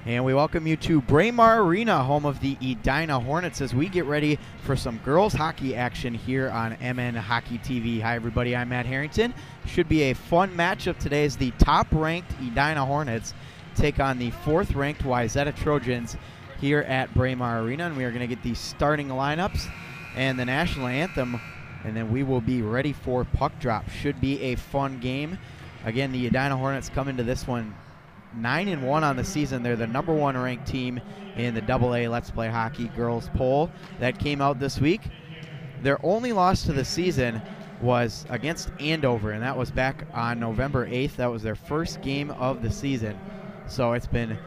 And we welcome you to Braemar Arena, home of the Edina Hornets, as we get ready for some girls hockey action here on MN Hockey TV. Hi everybody, I'm Matt Harrington. Should be a fun matchup today as the top-ranked Edina Hornets take on the 4th-ranked Wayzata Trojans here at Braemar Arena. And we are going to get the starting lineups and the national anthem, and then we will be ready for puck drop. Should be a fun game. Again, the Edina Hornets come into this one 9-1 on the season. They're the #1 ranked team in the AA Let's Play Hockey Girls poll that came out this week. Their only loss to the season was against Andover, and that was back on November 8th. That was their first game of the season. So it's been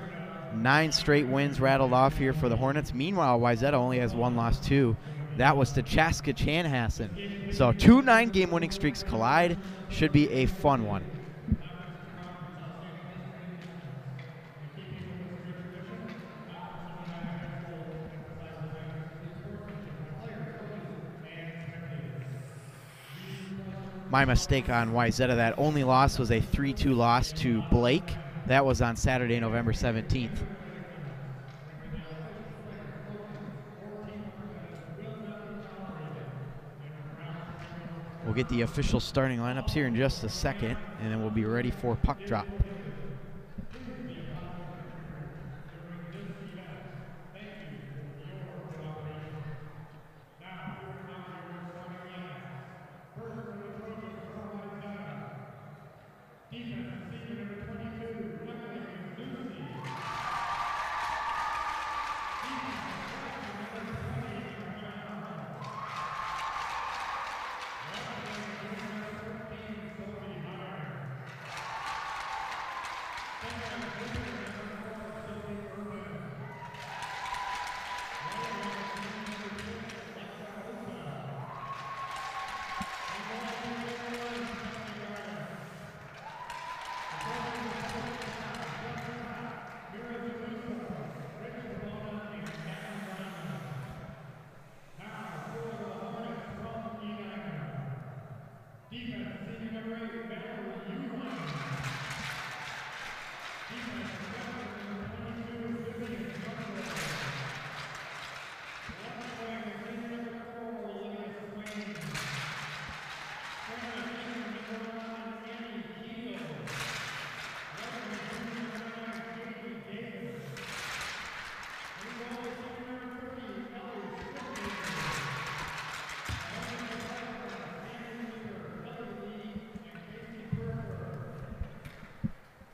9 straight wins rattled off here for the Hornets. Meanwhile, Wayzata only has 1 loss too. That was to Chaska Chanhassen. So 2 9-game winning streaks collide. Should be a fun one. My mistake on Wayzata. That only loss was a 3-2 loss to Blake. That was on Saturday, November 17th. We'll get the official starting lineups here in just a second, and then we'll be ready for puck drop.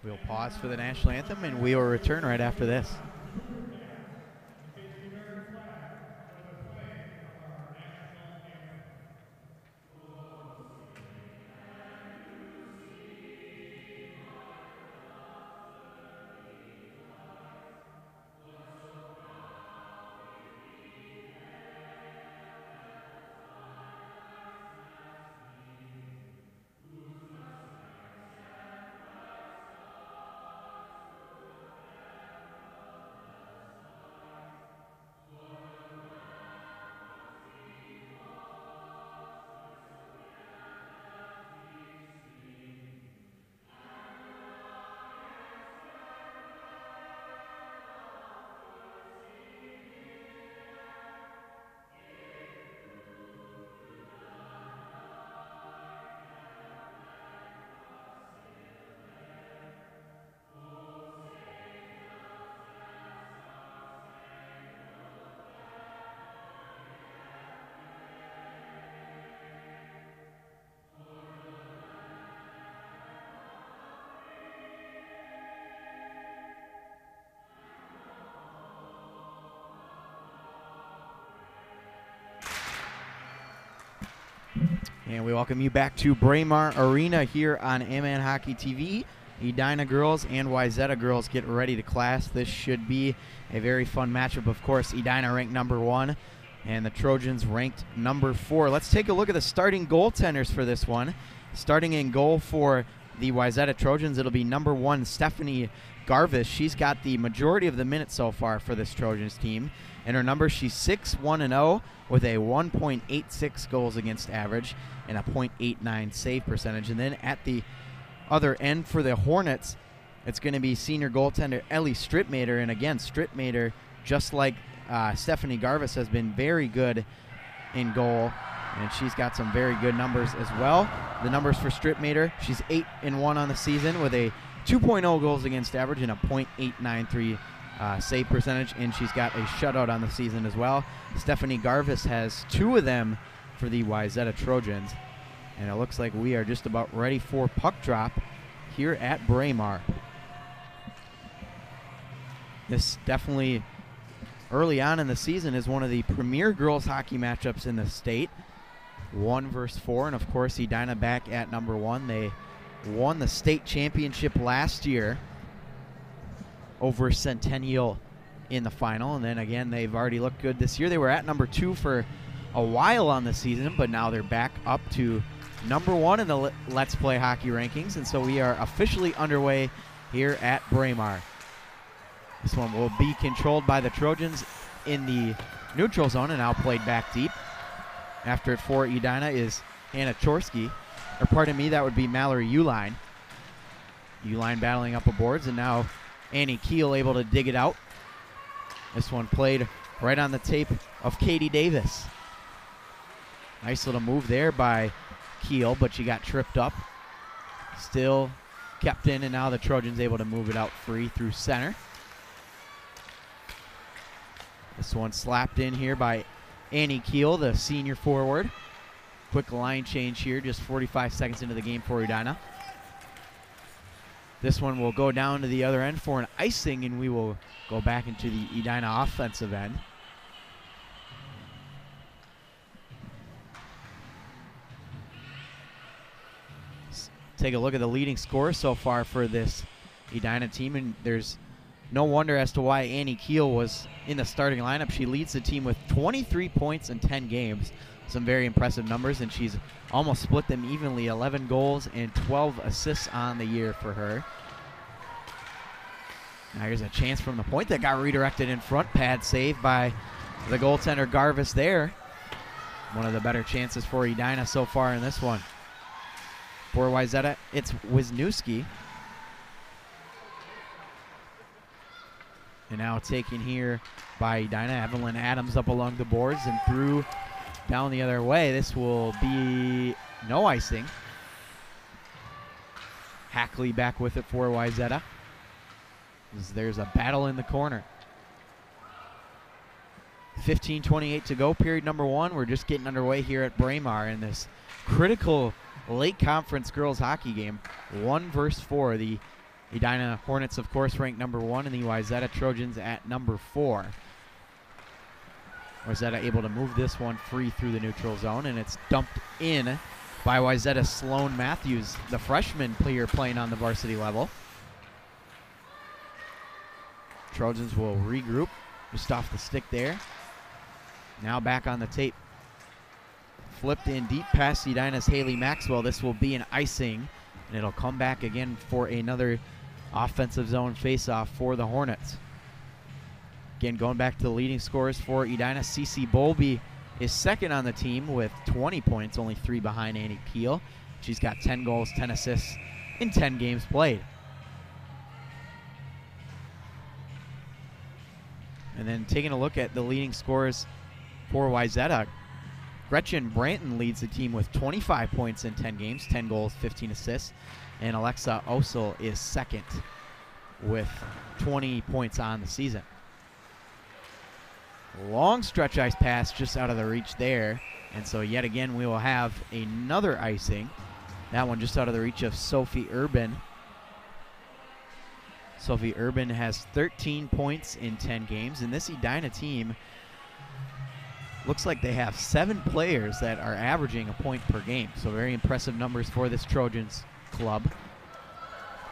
We'll pause for the national anthem, and we will return right after this. And we welcome you back to Braemar Arena here on MN Hockey TV. Edina girls and Wayzata girls get ready to clash. This should be a very fun matchup. Of course, Edina ranked #1 and the Trojans ranked #4. Let's take a look at the starting goaltenders for this one. Starting in goal for the Wayzata Trojans, it'll be #1 Stephanie Garvis. She's got the majority of the minutes so far for this Trojans team. And her numbers, she's 6-1-0 with a 1.86 goals against average and a .89 save percentage. And then at the other end for the Hornets, it's going to be senior goaltender Ellie Strittmater. And again, Strittmater, just like Stephanie Garvis, has been very good in goal, and she's got some very good numbers as well. The numbers for Strittmater: she's 8-1 on the season with a 2.0 goals against average and a .893 save percentage, and she's got a shutout on the season as well. Stephanie Garvis has 2 of them for the Wayzata Trojans, and it looks like we are just about ready for puck drop here at Braemar. This definitely, early on in the season, is one of the premier girls hockey matchups in the state. 1 versus 4, and of course Edina back at number 1. They won the state championship last year over Centennial in the final, and then again they've already looked good this year. They were at number 2 for a while on the season, but now they're back up to number 1 in the Let's Play Hockey rankings, and so we are officially underway here at Braemar. This one will be controlled by the Trojans in the neutral zone and now played back deep. After it for Edina is Hannah Chorsky, or pardon me, that would be Mallory Uline. Uline battling up the boards, and now Annie Keel able to dig it out. This one played right on the tape of Katie Davis. Nice little move there by Keel, but she got tripped up. Still kept in, and now the Trojans able to move it out free through center. This one slapped in here by Annie Keel, the senior forward. Quick line change here, just 45 seconds into the game for Edina. This one will go down to the other end for an icing, and we will go back into the Edina offensive end. Let's take a look at the leading scorer so far for this Edina team, and there's no wonder as to why Annie Keel was in the starting lineup. She leads the team with 23 points in 10 games. Some very impressive numbers, and she's almost split them evenly. 11 goals and 12 assists on the year for her. Now here's a chance from the point that got redirected in front. Pad save by the goaltender Garvis there. One of the better chances for Edina so far in this one. For Wayzata, it's Wisniewski. And now taken here by Edina. Evelyn Adams up along the boards and through down the other way. This will be no icing. Hackley back with it for Wayzata. There's a battle in the corner. 15:28 to go, period number 1. We're just getting underway here at Braemar in this critical late conference girls hockey game. 1 versus 4. The Edina Hornets, of course, ranked number 1, and the Wayzata Trojans at number 4. Wayzata able to move this one free through the neutral zone, and it's dumped in by Wayzata's Sloan Matthews, the freshman player playing on the varsity level. Trojans will regroup just off the stick there. Now back on the tape. Flipped in deep past Edina's Haley Maxwell. This will be an icing, and it'll come back again for another offensive zone faceoff for the Hornets. Again, going back to the leading scorers for Edina, Cece Bowlby is second on the team with 20 points, only 3 behind Annie Keel. She's got 10 goals, 10 assists in 10 games played. And then taking a look at the leading scorers for Wayzata, Gretchen Branton leads the team with 25 points in 10 games, 10 goals, 15 assists. And Alexa Osel is second with 20 points on the season. Long stretch ice pass just out of the reach there. And so yet again we will have another icing. That one just out of the reach of Sophie Urban. Sophie Urban has 13 points in 10 games. And this Edina team looks like they have 7 players that are averaging a point per game. So very impressive numbers for this Trojans club.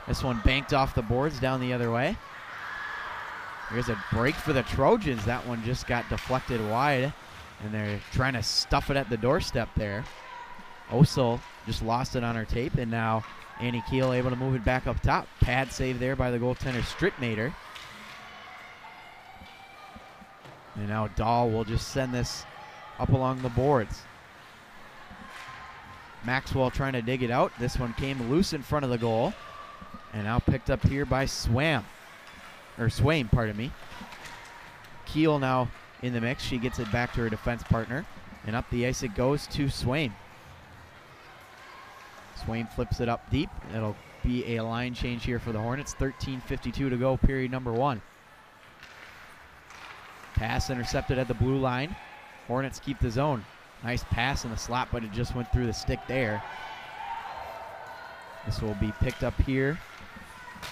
This one banked off the boards down the other way. Here's a break for the Trojans. That one just got deflected wide, and they're trying to stuff it at the doorstep there. Osel just lost it on her tape, and now Annie Keel able to move it back up top. Pad save there by the goaltender Strittmater. And now Dahl will just send this up along the boards. Maxwell trying to dig it out. This one came loose in front of the goal. And now picked up here by Swaim, pardon me. Keel now in the mix. She gets it back to her defense partner. And up the ice it goes to Swaim. Swaim flips it up deep. It'll be a line change here for the Hornets. 13:52 to go, period number 1. Pass intercepted at the blue line. Hornets keep the zone. Nice pass in the slot, but it just went through the stick there. This will be picked up here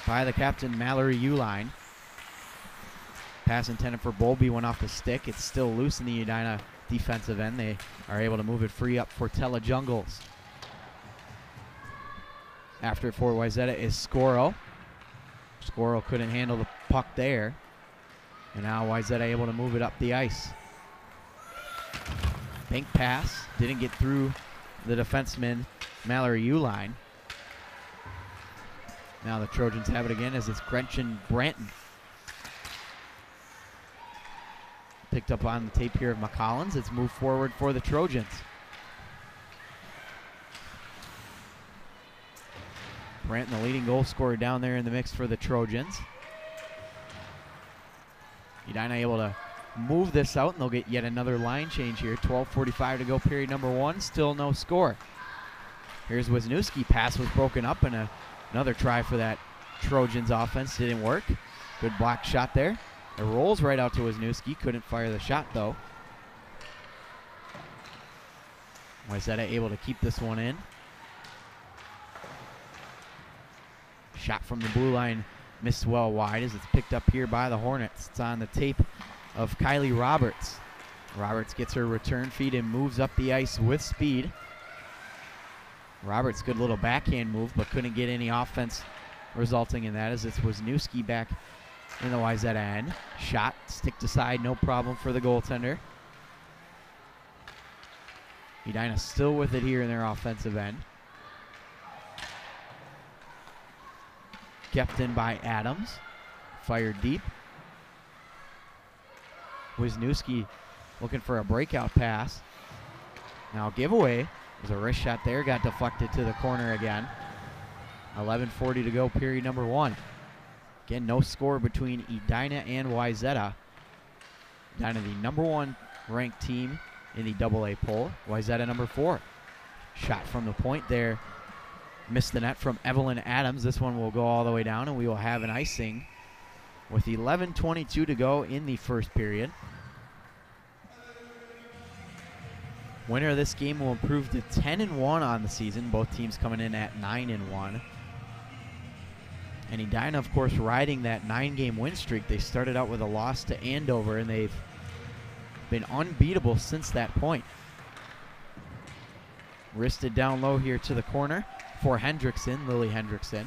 by the captain, Mallory Uline. Pass intended for Bowlby went off the stick. It's still loose in the Edina defensive end. They are able to move it free up for Tella Jungles. After it for Wayzata is Scoro. Scoro couldn't handle the puck there. And now Wayzata able to move it up the ice. Bank pass. Didn't get through the defenseman, Mallory Uline. Now the Trojans have it again as it's Gretchen Branton. Picked up on the tape here of McCollins. It's moved forward for the Trojans. Branton, the leading goal scorer down there in the mix for the Trojans. Edina able to move this out, and they'll get yet another line change here. 12:45 to go, period number 1. Still no score. Here's Wisniewski. Pass was broken up, and another try for that Trojans offense. Didn't work. Good block shot there. It rolls right out to Wisniewski. Couldn't fire the shot, though. Wayzata able to keep this one in. Shot from the blue line missed well wide as it's picked up here by the Hornets. It's on the tape of Kylie Roberts. Roberts gets her return feed and moves up the ice with speed. Roberts, good little backhand move, but couldn't get any offense resulting in that as it's Wisniewski back in the Wayzata end. Shot, sticked aside, no problem for the goaltender. Edina still with it here in their offensive end. Kept in by Adams. Fired deep. Wisniewski looking for a breakout pass. Now giveaway. There's a wrist shot there. Got deflected to the corner again. 11:40 to go, period number 1. Again, no score between Edina and Wayzata. Edina the number 1 ranked team in the AA poll. Wayzata number 4. Shot from the point there. Missed the net from Evelyn Adams. This one will go all the way down, and we will have an icing with 11:22 to go in the first period. Winner of this game will improve to 10-1 on the season. Both teams coming in at 9-1. And Edina, of course, riding that 9-game win streak. They started out with a loss to Andover, and they've been unbeatable since that point. Wristed down low here to the corner for Hendrickson, Lily Hendrickson.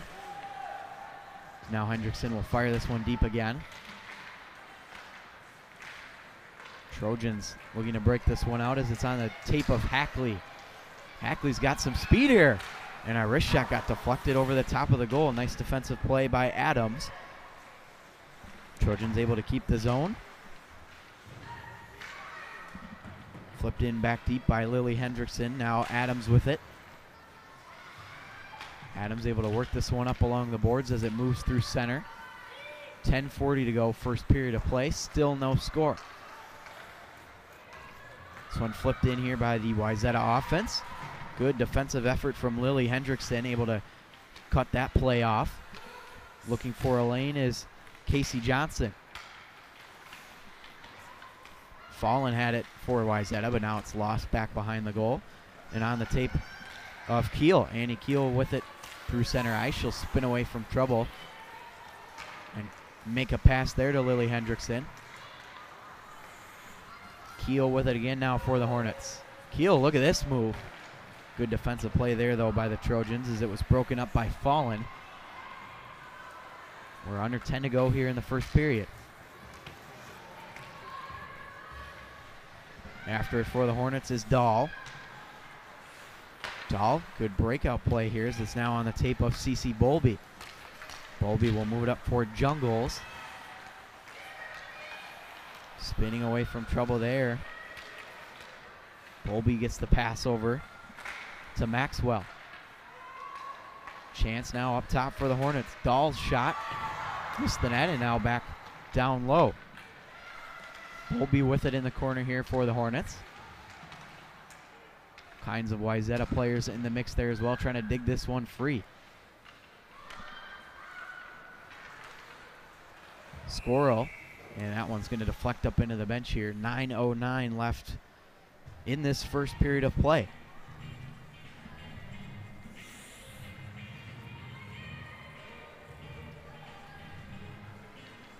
Now Hendrickson will fire this one deep again. Trojans looking to break this one out as it's on the tape of Hackley. Hackley's got some speed here, and a wrist shot got deflected over the top of the goal. Nice defensive play by Adams. Trojans able to keep the zone. Flipped in back deep by Lily Hendrickson. Now Adams with it. Adams able to work this one up along the boards as it moves through center. 10:40 to go, first period of play. Still no score. This one flipped in here by the Wayzata offense. Good defensive effort from Lily Hendrickson, able to cut that play off. Looking for a lane is Casey Johnson. Fallon had it for Wayzata, but now it's lost back behind the goal. And on the tape of Keel. Annie Keel with it through center ice. She'll spin away from trouble and make a pass there to Lily Hendrickson. Keel with it again now for the Hornets. Keel, look at this move. Good defensive play there, though, by the Trojans as it was broken up by Fallon. We're under 10 to go here in the first period. After it for the Hornets is Dahl. Dahl, good breakout play here as it's now on the tape of Cece Bowlby. Bowlby will move it up for Jungles. Spinning away from trouble there. Bowlby gets the pass over to Maxwell. Chance now up top for the Hornets. Dahl's shot. Missed the net, and now back down low. We'll be with it in the corner here for the Hornets. Kinds of Wayzata players in the mix there as well, trying to dig this one free. Squirrel, and that one's going to deflect up into the bench here. 9:09 left in this first period of play.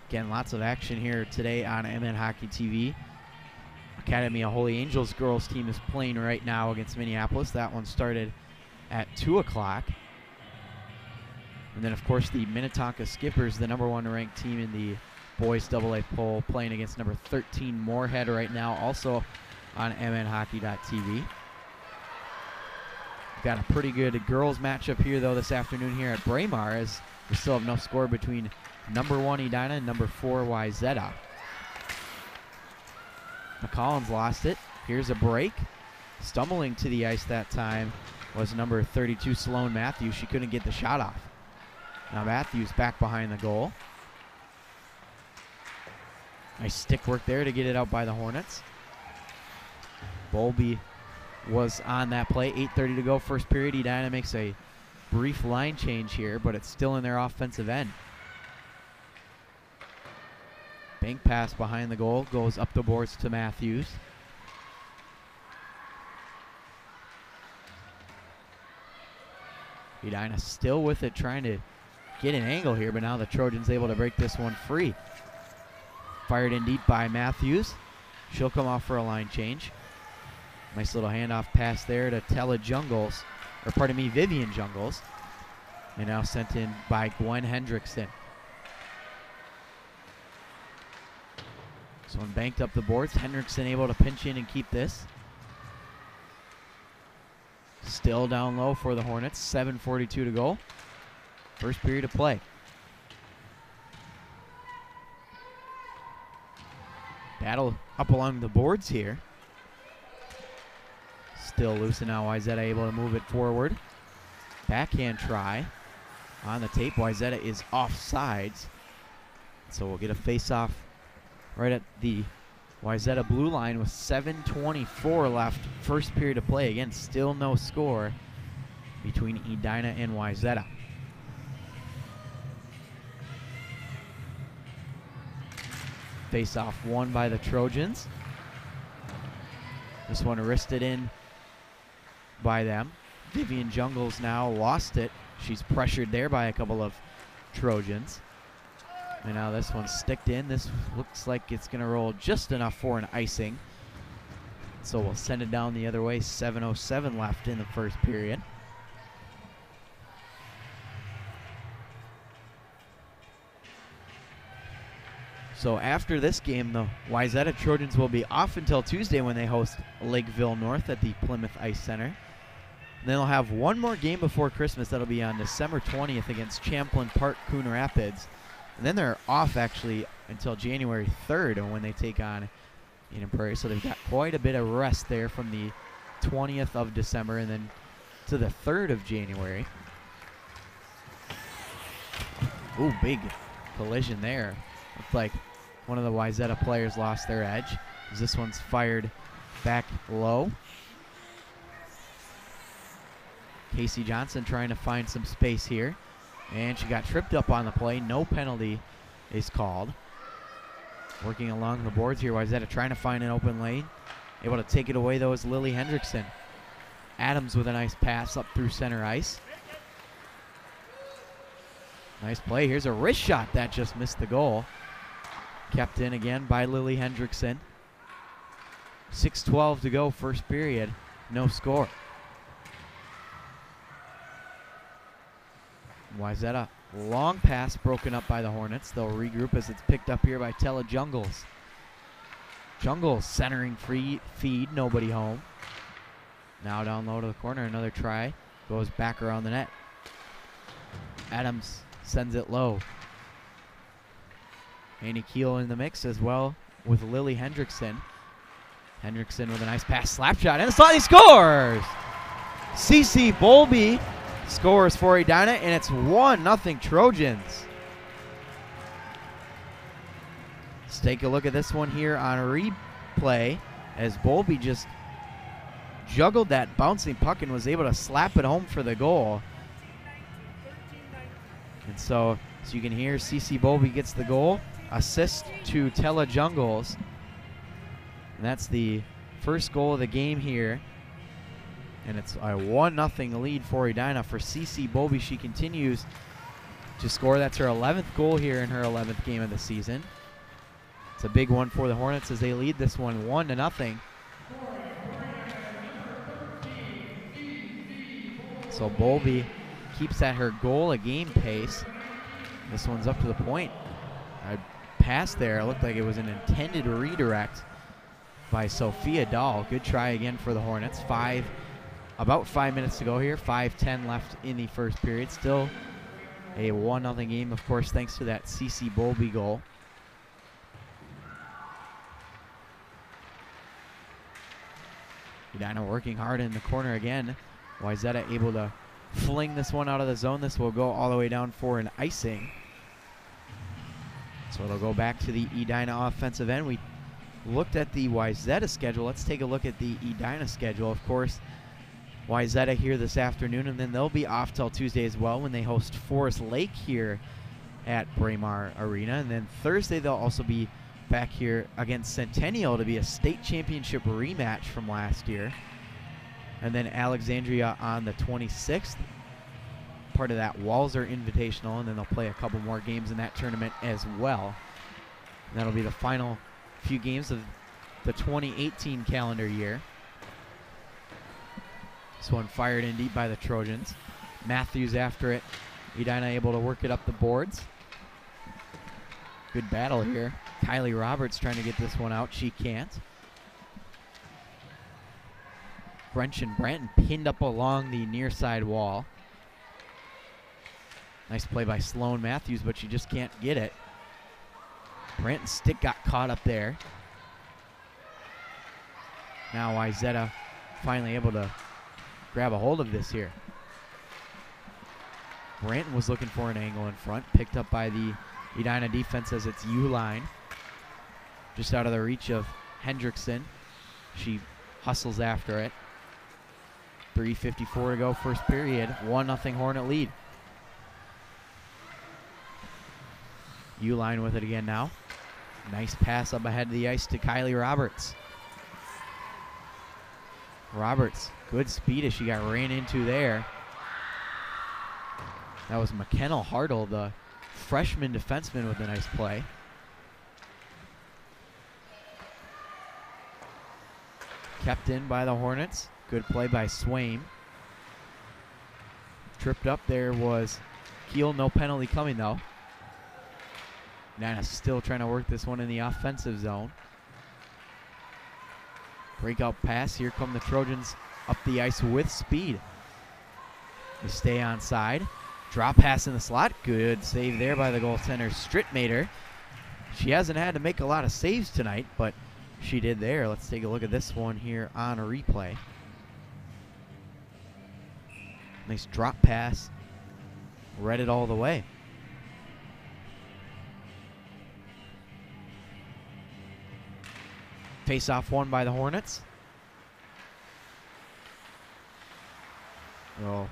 Again, lots of action here today on MN Hockey TV. Academy of Holy Angels girls team is playing right now against Minneapolis. That one started at 2 o'clock. And then, of course, the Minnetonka Skippers, the #1 ranked team in the boys AA poll, playing against number 13 Moorhead right now, also on mnhockey.tv. Got a pretty good girls matchup here, though, this afternoon here at Braemar, as we still have no score between #1 Edina and #4 Wayzata. McCollins lost it. Here's a break. Stumbling to the ice that time was number 32 Sloan Matthews. She couldn't get the shot off. Now Matthews back behind the goal. Nice stick work there to get it out by the Hornets. Bowlby was on that play. 8:30 to go, first period. Edina makes a brief line change here, but it's still in their offensive end. Bank pass behind the goal, goes up the boards to Matthews. Edina still with it, trying to get an angle here, but now the Trojans able to break this one free. Fired in deep by Matthews. She'll come off for a line change. Nice little handoff pass there to Vivian Jungles. And now sent in by Gwen Hendrickson. So when banked up the boards, Hendrickson able to pinch in and keep this. Still down low for the Hornets. 7:42 to go. First period of play. Battle up along the boards here. Still loose, and now Wayzata able to move it forward. Backhand try on the tape. Wayzata is offsides. So we'll get a face-off right at the Wayzata blue line with 7:24 left. First period of play. Again, still no score between Edina and Wayzata. Face-off won by the Trojans. This one wristed in by them. Vivian Jungles now lost it. She's pressured there by a couple of Trojans. And now this one's sticked in. This looks like it's going to roll just enough for an icing. So we'll send it down the other way. 7:07 left in the first period. So after this game, the Wayzata Trojans will be off until Tuesday when they host Lakeville North at the Plymouth Ice Center. And then they'll have one more game before Christmas. That'll be on December 20th against Champlain Park Coon Rapids. And then they're off actually until January 3rd when they take on Eden Prairie. So they've got quite a bit of rest there from the 20th of December and then to the 3rd of January. Ooh, big collision there. Looked like one of the Wayzata players lost their edge, as this one's fired back low. Casey Johnson trying to find some space here. And she got tripped up on the play. No penalty is called. Working along the boards here, Wayzata trying to find an open lane. Able to take it away, though, is Lily Hendrickson. Adams with a nice pass up through center ice. Nice play. Here's a wrist shot that just missed the goal. Kept in again by Lily Hendrickson. 6:12 to go, first period. No score. Wayzata, long pass broken up by the Hornets. They'll regroup as it's picked up here by Tella Jungles. Jungles centering free feed, nobody home. Now down low to the corner, another try. Goes back around the net. Adams sends it low. Annie Keel in the mix as well with Lily Hendrickson. Hendrickson with a nice pass, slap shot, and the slot, he scores! Cece Bowlby scores for Edina, and it's 1-0 Trojans. Let's take a look at this one here on replay as Bowlby just juggled that bouncing puck and was able to slap it home for the goal. And so, as you can hear, CC Bowlby gets the goal. Assist to Tella Jungles. And that's the first goal of the game here. And it's a 1-0 lead for Edina. For CC Bowlby, she continues to score. That's her 11th goal here in her 11th game of the season. It's a big one for the Hornets as they lead this one 1-0. So Bowlby keeps at her goal a game pace. This one's up to the point. A pass there. It looked like it was an intended redirect by Sophia Dahl. Good try again for the Hornets. About 5 minutes to go here. 5:10 left in the first period. Still a 1-0 game, of course, thanks to that CC Bowlby goal. Edina working hard in the corner again. Wayzata able to fling this one out of the zone. This will go all the way down for an icing. So it'll go back to the Edina offensive end. We looked at the Wayzata schedule. Let's take a look at the Edina schedule. Of course, Wayzata here this afternoon, and then they'll be off till Tuesday as well when they host Forest Lake here at Braemar Arena. And then Thursday they'll also be back here against Centennial to be a state championship rematch from last year. And then Alexandria on the 26th, part of that Walser Invitational, and then they'll play a couple more games in that tournament as well. And that'll be the final few games of the 2018 calendar year. This one fired in deep by the Trojans. Matthews after it. Edina able to work it up the boards. Good battle here. Kylie Roberts trying to get this one out. She can't. Brenton pinned up along the near side wall. Nice play by Sloan Matthews, but she just can't get it. Brenton's stick got caught up there. Now Wayzata finally able to grab a hold of this here. Branton was looking for an angle in front, picked up by the Edina defense as it's U-line. Just out of the reach of Hendrickson. She hustles after it. 3:54 to go first period. 1-0 Hornet lead. U-line with it again now. Nice pass up ahead of the ice to Kylie Roberts. Roberts, good speed as she got ran into there. That was McKenna Hartle, the freshman defenseman, with a nice play. Kept in by the Hornets. Good play by Swaim. Tripped up there was Keel. No penalty coming though. Nana still trying to work this one in the offensive zone. Breakout pass. Here come the Trojans up the ice with speed. They stay on side. Drop pass in the slot. Good save there by the goaltender, Strittmater. She hasn't had to make a lot of saves tonight, but she did there. Let's take a look at this one here on a replay. Nice drop pass. Read it all the way. Face-off won by the Hornets. We'll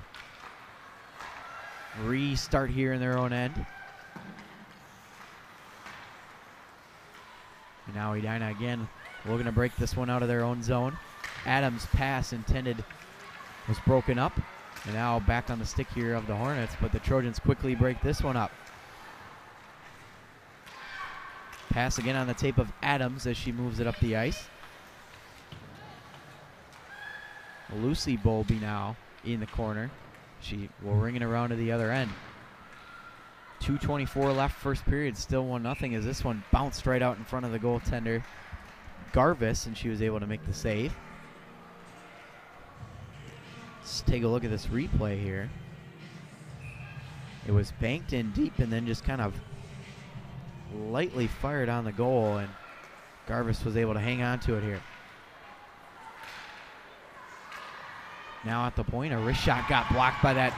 restart here in their own end. And now Edina again looking to break this one out of their own zone. Adams' pass intended was broken up. And now back on the stick here of the Hornets, but the Trojans quickly break this one up. Pass again on the tape of Adams as she moves it up the ice. Lucy Bowlby now in the corner. She will ring it around to the other end. 2:24 left first period, still 1-0 as this one bounced right out in front of the goaltender Garvis, and she was able to make the save. Let's take a look at this replay here. It was banked in deep and then just kind of lightly fired on the goal, and Garvis was able to hang on to it here. Now at the point, a wrist shot got blocked by that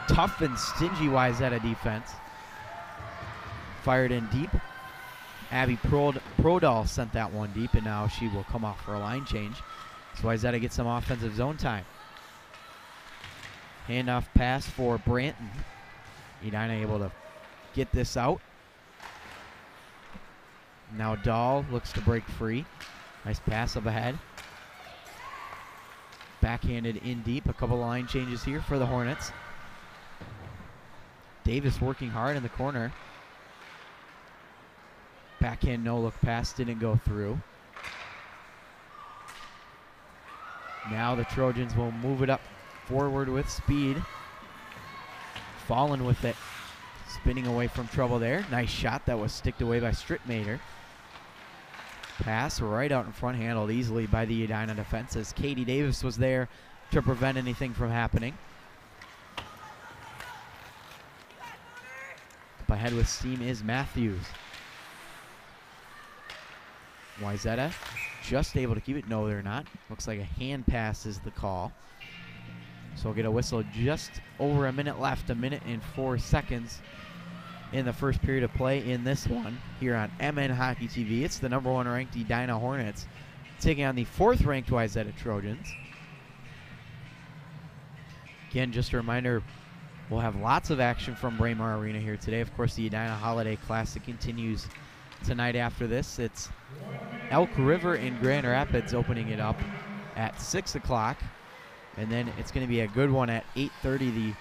Tough and stingy Wayzata defense. Fired in deep. Abby Prodal sent that one deep, and now she will come off for a line change. So Wayzata gets some offensive zone time. Handoff pass for Branton. Edina able to get this out. Now Dahl looks to break free. Nice pass up ahead. Backhanded in deep. A couple line changes here for the Hornets. Davis working hard in the corner. Backhand no-look pass didn't go through. Now the Trojans will move it up forward with speed. Fallen with it. Spinning away from trouble there. Nice shot that was sticked away by Strittmater. Pass right out in front, handled easily by the Edina defense as Katie Davis was there to prevent anything from happening. Up ahead with steam is Matthews. Wayzata just able to keep it. No, they're not. Looks like a hand pass is the call. So we'll get a whistle just over a minute left, 1 minute and 4 seconds in the first period of play in this one here on MN Hockey TV. It's the #1 ranked Edina Hornets taking on the 4th ranked Wayzata Trojans. Again, just a reminder, we'll have lots of action from Braemar Arena here today. Of course, the Edina Holiday Classic continues tonight after this. It's Elk River and Grand Rapids opening it up at 6 o'clock. And then it's going to be a good one at 8:30, the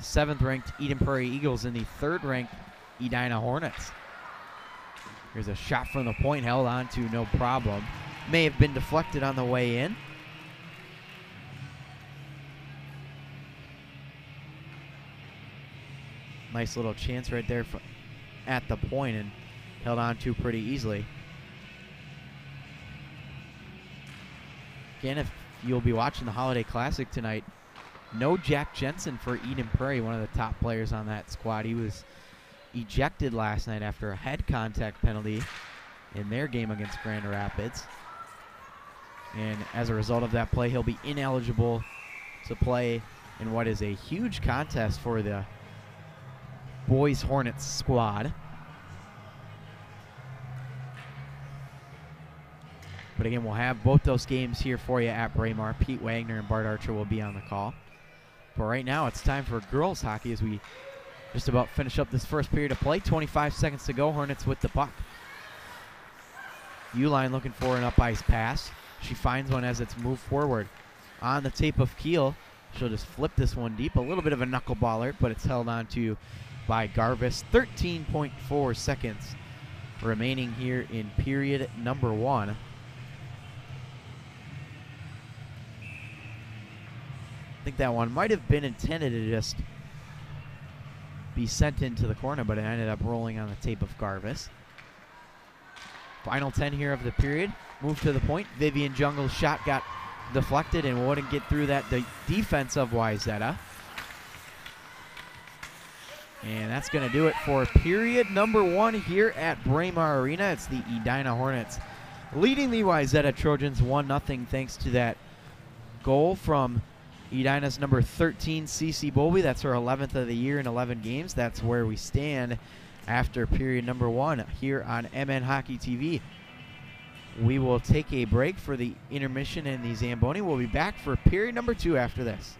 7th ranked Eden Prairie Eagles and the 3rd ranked Edina Hornets. Here's a shot from the point, held on to no problem. May have been deflected on the way in. Nice little chance right there at the point and held on to pretty easily. Again, if you'll be watching the Holiday Classic tonight, no Jack Jensen for Eden Prairie, one of the top players on that squad. He was ejected last night after a head contact penalty in their game against Grand Rapids. And as a result of that play, he'll be ineligible to play in what is a huge contest for the boys Hornets squad. But again, we'll have both those games here for you at Braemar. Pete Wagner and Bart Archer will be on the call. But right now, it's time for girls hockey as we just about finish up this first period of play. 25 seconds to go. Hornets with the puck. Uline looking for an up-ice pass. She finds one as it's moved forward. On the tape of Keel, she'll just flip this one deep. A little bit of a knuckleballer, but it's held on to by Garvis. 13.4 seconds remaining here in period #1. I think that one might have been intended to just be sent into the corner, but it ended up rolling on the tape of Garvis. Final 10 here of the period. Move to the point. Vivian Jungle's shot got deflected and wouldn't get through that defense of Wayzata. And that's going to do it for period #1 here at Braemar Arena. It's the Edina Hornets leading the Wayzata Trojans 1-0 thanks to that goal from Edina's number 13, Cece Bowlby. That's her 11th of the year in 11 games. That's where we stand after period #1 here on MN Hockey TV. We will take a break for the intermission and the Zamboni. We'll be back for period #2 after this.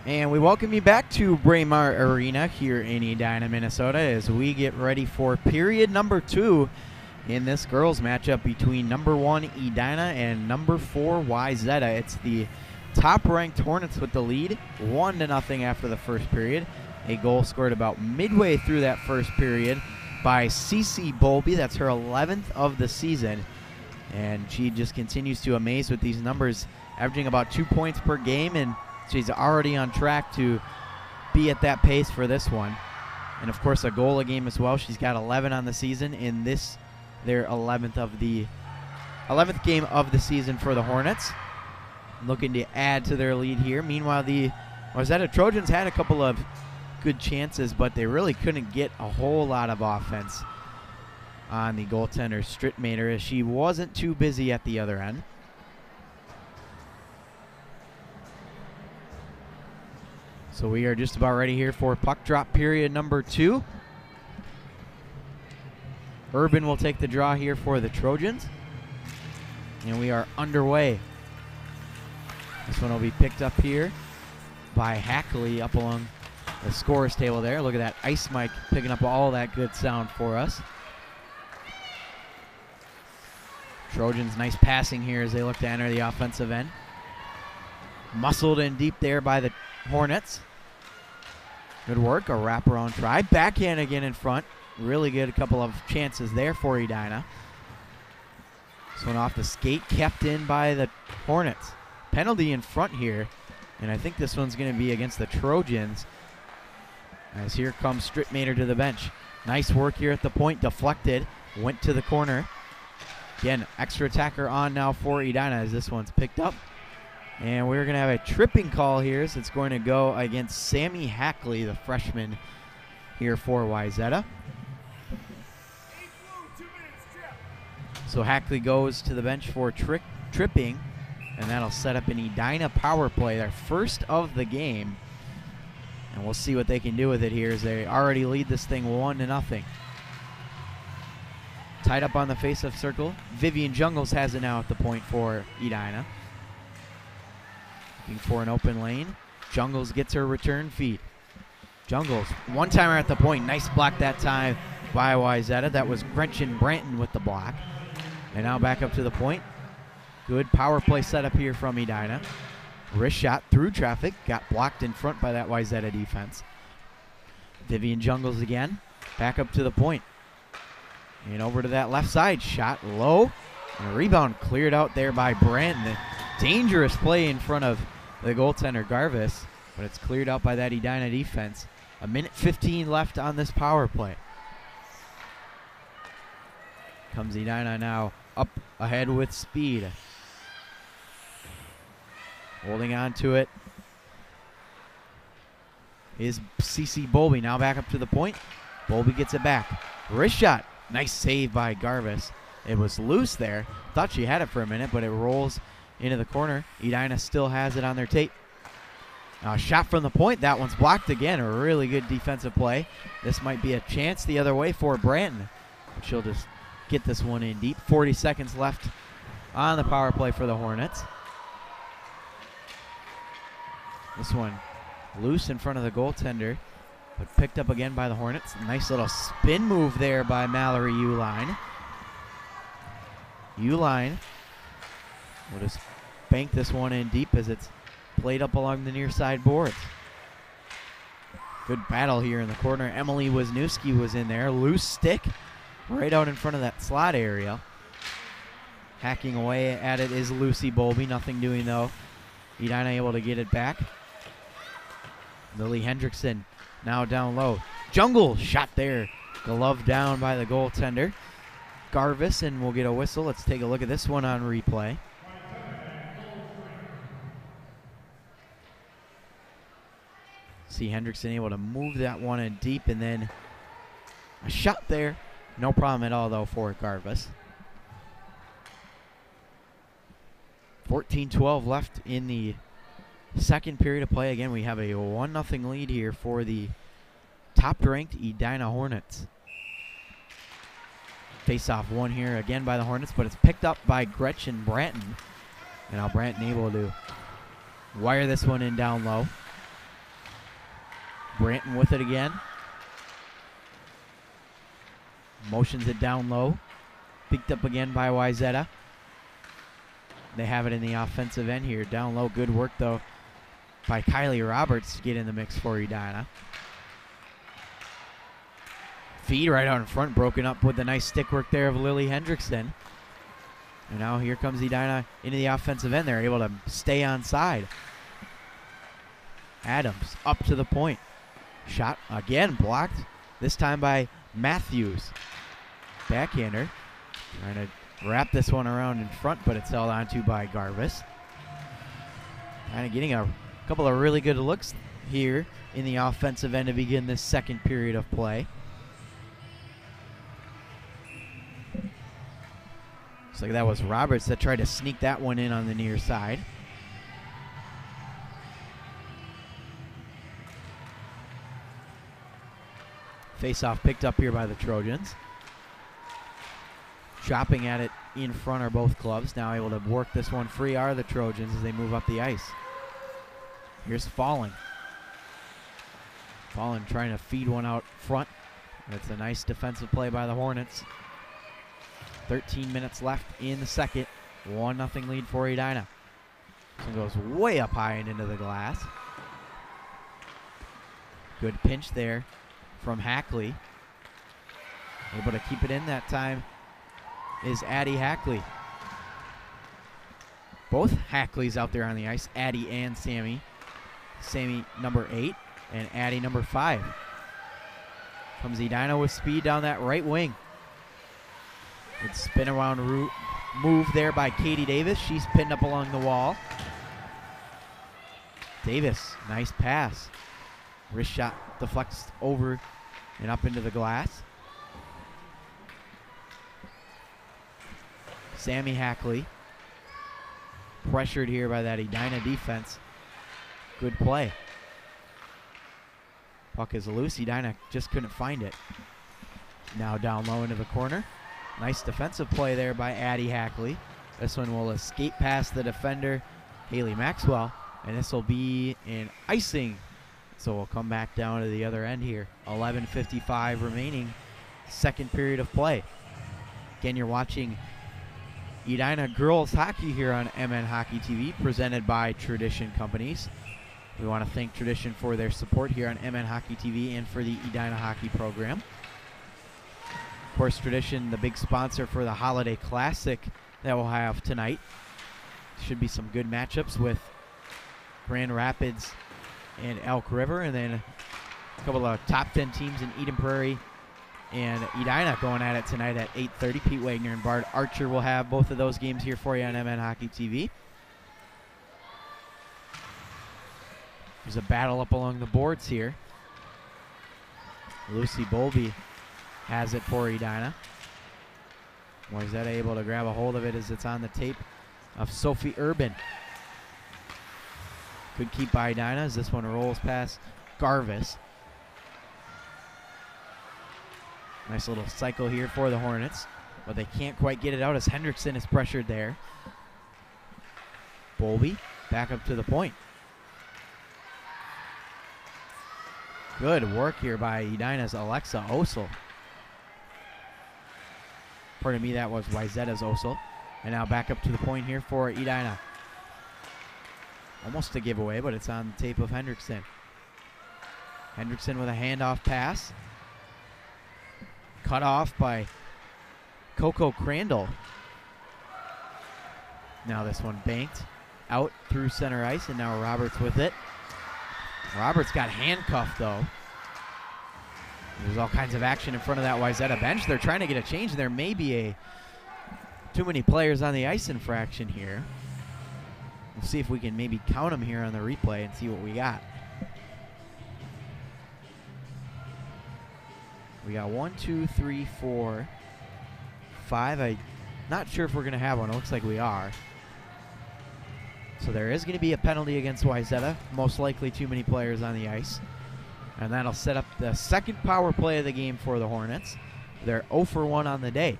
And we welcome you back to Braemar Arena here in Edina, Minnesota, as we get ready for period number 2 in this girls matchup between number 1 Edina and number 4 Wayzata. It's the top-ranked Hornets with the lead, 1-0 after the first period. A goal scored about midway through that first period by Cece Bolby. That's her 11th of the season, and she just continues to amaze with these numbers, averaging about 2 points per game, and she's already on track to be at that pace for this one. And of course a goal a game as well. She's got 11 on the season in this, their 11th game of the season for the Hornets. Looking to add to their lead here. Meanwhile, the Wayzata Trojans had a couple of good chances, but they really couldn't get a whole lot of offense on the goaltender Strittmater, as she wasn't too busy at the other end. So we are just about ready here for puck drop period number 2. Urban will take the draw here for the Trojans, and we are underway. This one will be picked up here by Hackley up along the scorer's table there. Look at that ice mic picking up all that good sound for us. Trojans nice passing here as they look to enter the offensive end. Muscled in deep there by the Hornets. Good work, a wraparound try. Backhand again in front. Really good, a couple of chances there for Edina. This one off the skate, kept in by the Hornets. Penalty in front here, and I think this one's going to be against the Trojans, as here comes Strittmater to the bench. Nice work here at the point, deflected, went to the corner. Again, extra attacker on now for Edina as this one's picked up. And we're going to have a tripping call here, so it's going to go against Sammy Hackley, the freshman here for Wayzata. So Hackley goes to the bench for tripping, and that'll set up an Edina power play, their first of the game. And we'll see what they can do with it here, as they already lead this thing 1-0. Tied up on the face-off circle. Vivian Jungles has it now at the point for Edina. Looking for an open lane. Jungles gets her return feed. Jungles, one-timer at the point. Nice block that time by Wayzata. That was Gretchen Branton with the block. And now back up to the point. Good power play setup here from Edina. Wrist shot through traffic. Got blocked in front by that Wayzata defense. Vivian Jungles again. Back up to the point. And over to that left side. Shot low. And a rebound cleared out there by Branton. Dangerous play in front of the goaltender Garvis, but it's cleared out by that Edina defense. 1:15 left on this power play. Comes Edina now up ahead with speed. Holding on to it is Cece Bolby. Now back up to the point. Bolby gets it back. Wrist shot. Nice save by Garvis. It was loose there. Thought she had it for a minute, but it rolls into the corner. Edina still has it on their tape. Now a shot from the point. That one's blocked again. A really good defensive play. This might be a chance the other way for Branton. But she'll just get this one in deep. 40 seconds left on the power play for the Hornets. This one loose in front of the goaltender, but picked up again by the Hornets. Nice little spin move there by Mallory Uline. Uline will just bank this one in deep as it's played up along the near side boards. Good battle here in the corner. Emily Wisniewski was in there. Loose stick right out in front of that slot area. Hacking away at it is Lucy Bolby. Nothing doing though. Edina able to get it back. Lily Hendrickson now down low. Jungle shot there. Glove down by the goaltender Garvis, and we'll get a whistle. Let's take a look at this one on replay. See Hendrickson able to move that one in deep, and then a shot there. No problem at all though for Garvis. 14-12 left in the second period of play. Again, we have a 1-0 lead here for the top-ranked Edina Hornets. Face-off one here again by the Hornets, but it's picked up by Gretchen Branton. And now Branton able to wire this one in down low. Branton with it again. Motions it down low. Picked up again by Wayzata. They have it in the offensive end here. Down low, good work though by Kylie Roberts to get in the mix for Edina. Feed right out in front, broken up with the nice stick work there of Lily Hendrickson. And now here comes Edina into the offensive end. They're able to stay on side. Adams up to the point. Shot again blocked, this time by Matthews. Backhander. Trying to wrap this one around in front, but it's held onto by Garvis. Kind of getting a couple of really good looks here in the offensive end to begin this second period of play. Looks like that was Roberts that tried to sneak that one in on the near side. Face-off picked up here by the Trojans. Chopping at it in front are both clubs. Now able to work this one free are the Trojans as they move up the ice. Here's Fallen. Fallen trying to feed one out front. That's a nice defensive play by the Hornets. 13 minutes left in the second. 1-0 lead for Edina. This one goes way up high and into the glass. Good pinch there from Hackley. Able to keep it in that time is Addie Hackley. Both Hackleys out there on the ice, Addie and Sammy. Sammy number 8 and Addie number 5. Comes Edina with speed down that right wing. Good spin around route move there by Katie Davis. She's pinned up along the wall. Davis, nice pass. Wrist shot deflects over and up into the glass. Sammy Hackley. Pressured here by that Edina defense. Good play. Puck is loose. Edina just couldn't find it. Now down low into the corner. Nice defensive play there by Addie Hackley. This one will escape past the defender, Haley Maxwell, and this will be an icing. So we'll come back down to the other end here. 11:55 remaining, second period of play. Again, you're watching Edina Girls Hockey here on MN Hockey TV, presented by Tradition Companies. We want to thank Tradition for their support here on MN Hockey TV and for the Edina Hockey program. Of course, Tradition, the big sponsor for the Holiday Classic that we'll have tonight. Should be some good matchups with Grand Rapids and Elk River, and then a couple of top 10 teams in Eden Prairie and Edina going at it tonight at 8:30. Pete Wagner and Bard Archer will have both of those games here for you on MN Hockey TV. There's a battle up along the boards here. Lucy Bolby has it for Edina. Wayzata able to grab a hold of it as it's on the tape of Sophie Urban. Good keep by Edina as this one rolls past Garvis. Nice little cycle here for the Hornets, but they can't quite get it out as Hendrickson is pressured there. Bolby back up to the point. Good work here by Edina's Alexa Osel. Pardon me, that was Wayzata's Osel. And now back up to the point here for Edina. Almost a giveaway, but it's on the tape of Hendrickson. Hendrickson with a handoff pass. Cut off by Coco Crandall. Now this one banked out through center ice, and now Roberts with it. Roberts got handcuffed, though. There's all kinds of action in front of that Wayzata bench. They're trying to get a change. There may be too many players on the ice infraction here. We'll see if we can maybe count them here on the replay and see what we got. We got 1, 2, 3, 4, 5. I'm not sure if we're going to have one. It looks like we are. So there is going to be a penalty against Wayzata. Most likely too many players on the ice. And that'll set up the second power play of the game for the Hornets. They're 0 for 1 on the day.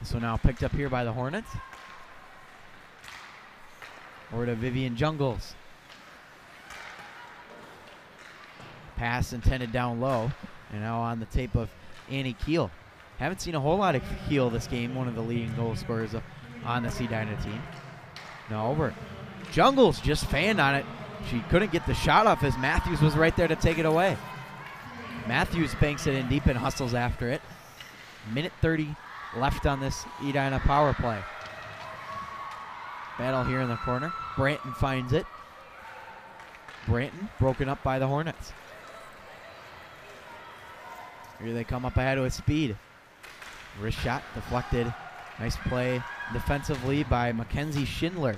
So now picked up here by the Hornets. Over to Vivian Jungles. Pass intended down low. And now on the tape of Annie Keel. Haven't seen a whole lot of Keel this game, one of the leading goal scorers on this Edina team. No, over. Jungles just fanned on it. She couldn't get the shot off as Matthews was right there to take it away. Matthews banks it in deep and hustles after it. Minute 30 left on this Edina power play. Battle here in the corner. Branton finds it. Branton broken up by the Hornets. Here they come up ahead with speed. Wrist shot deflected. Nice play defensively by Mackenzie Schindler.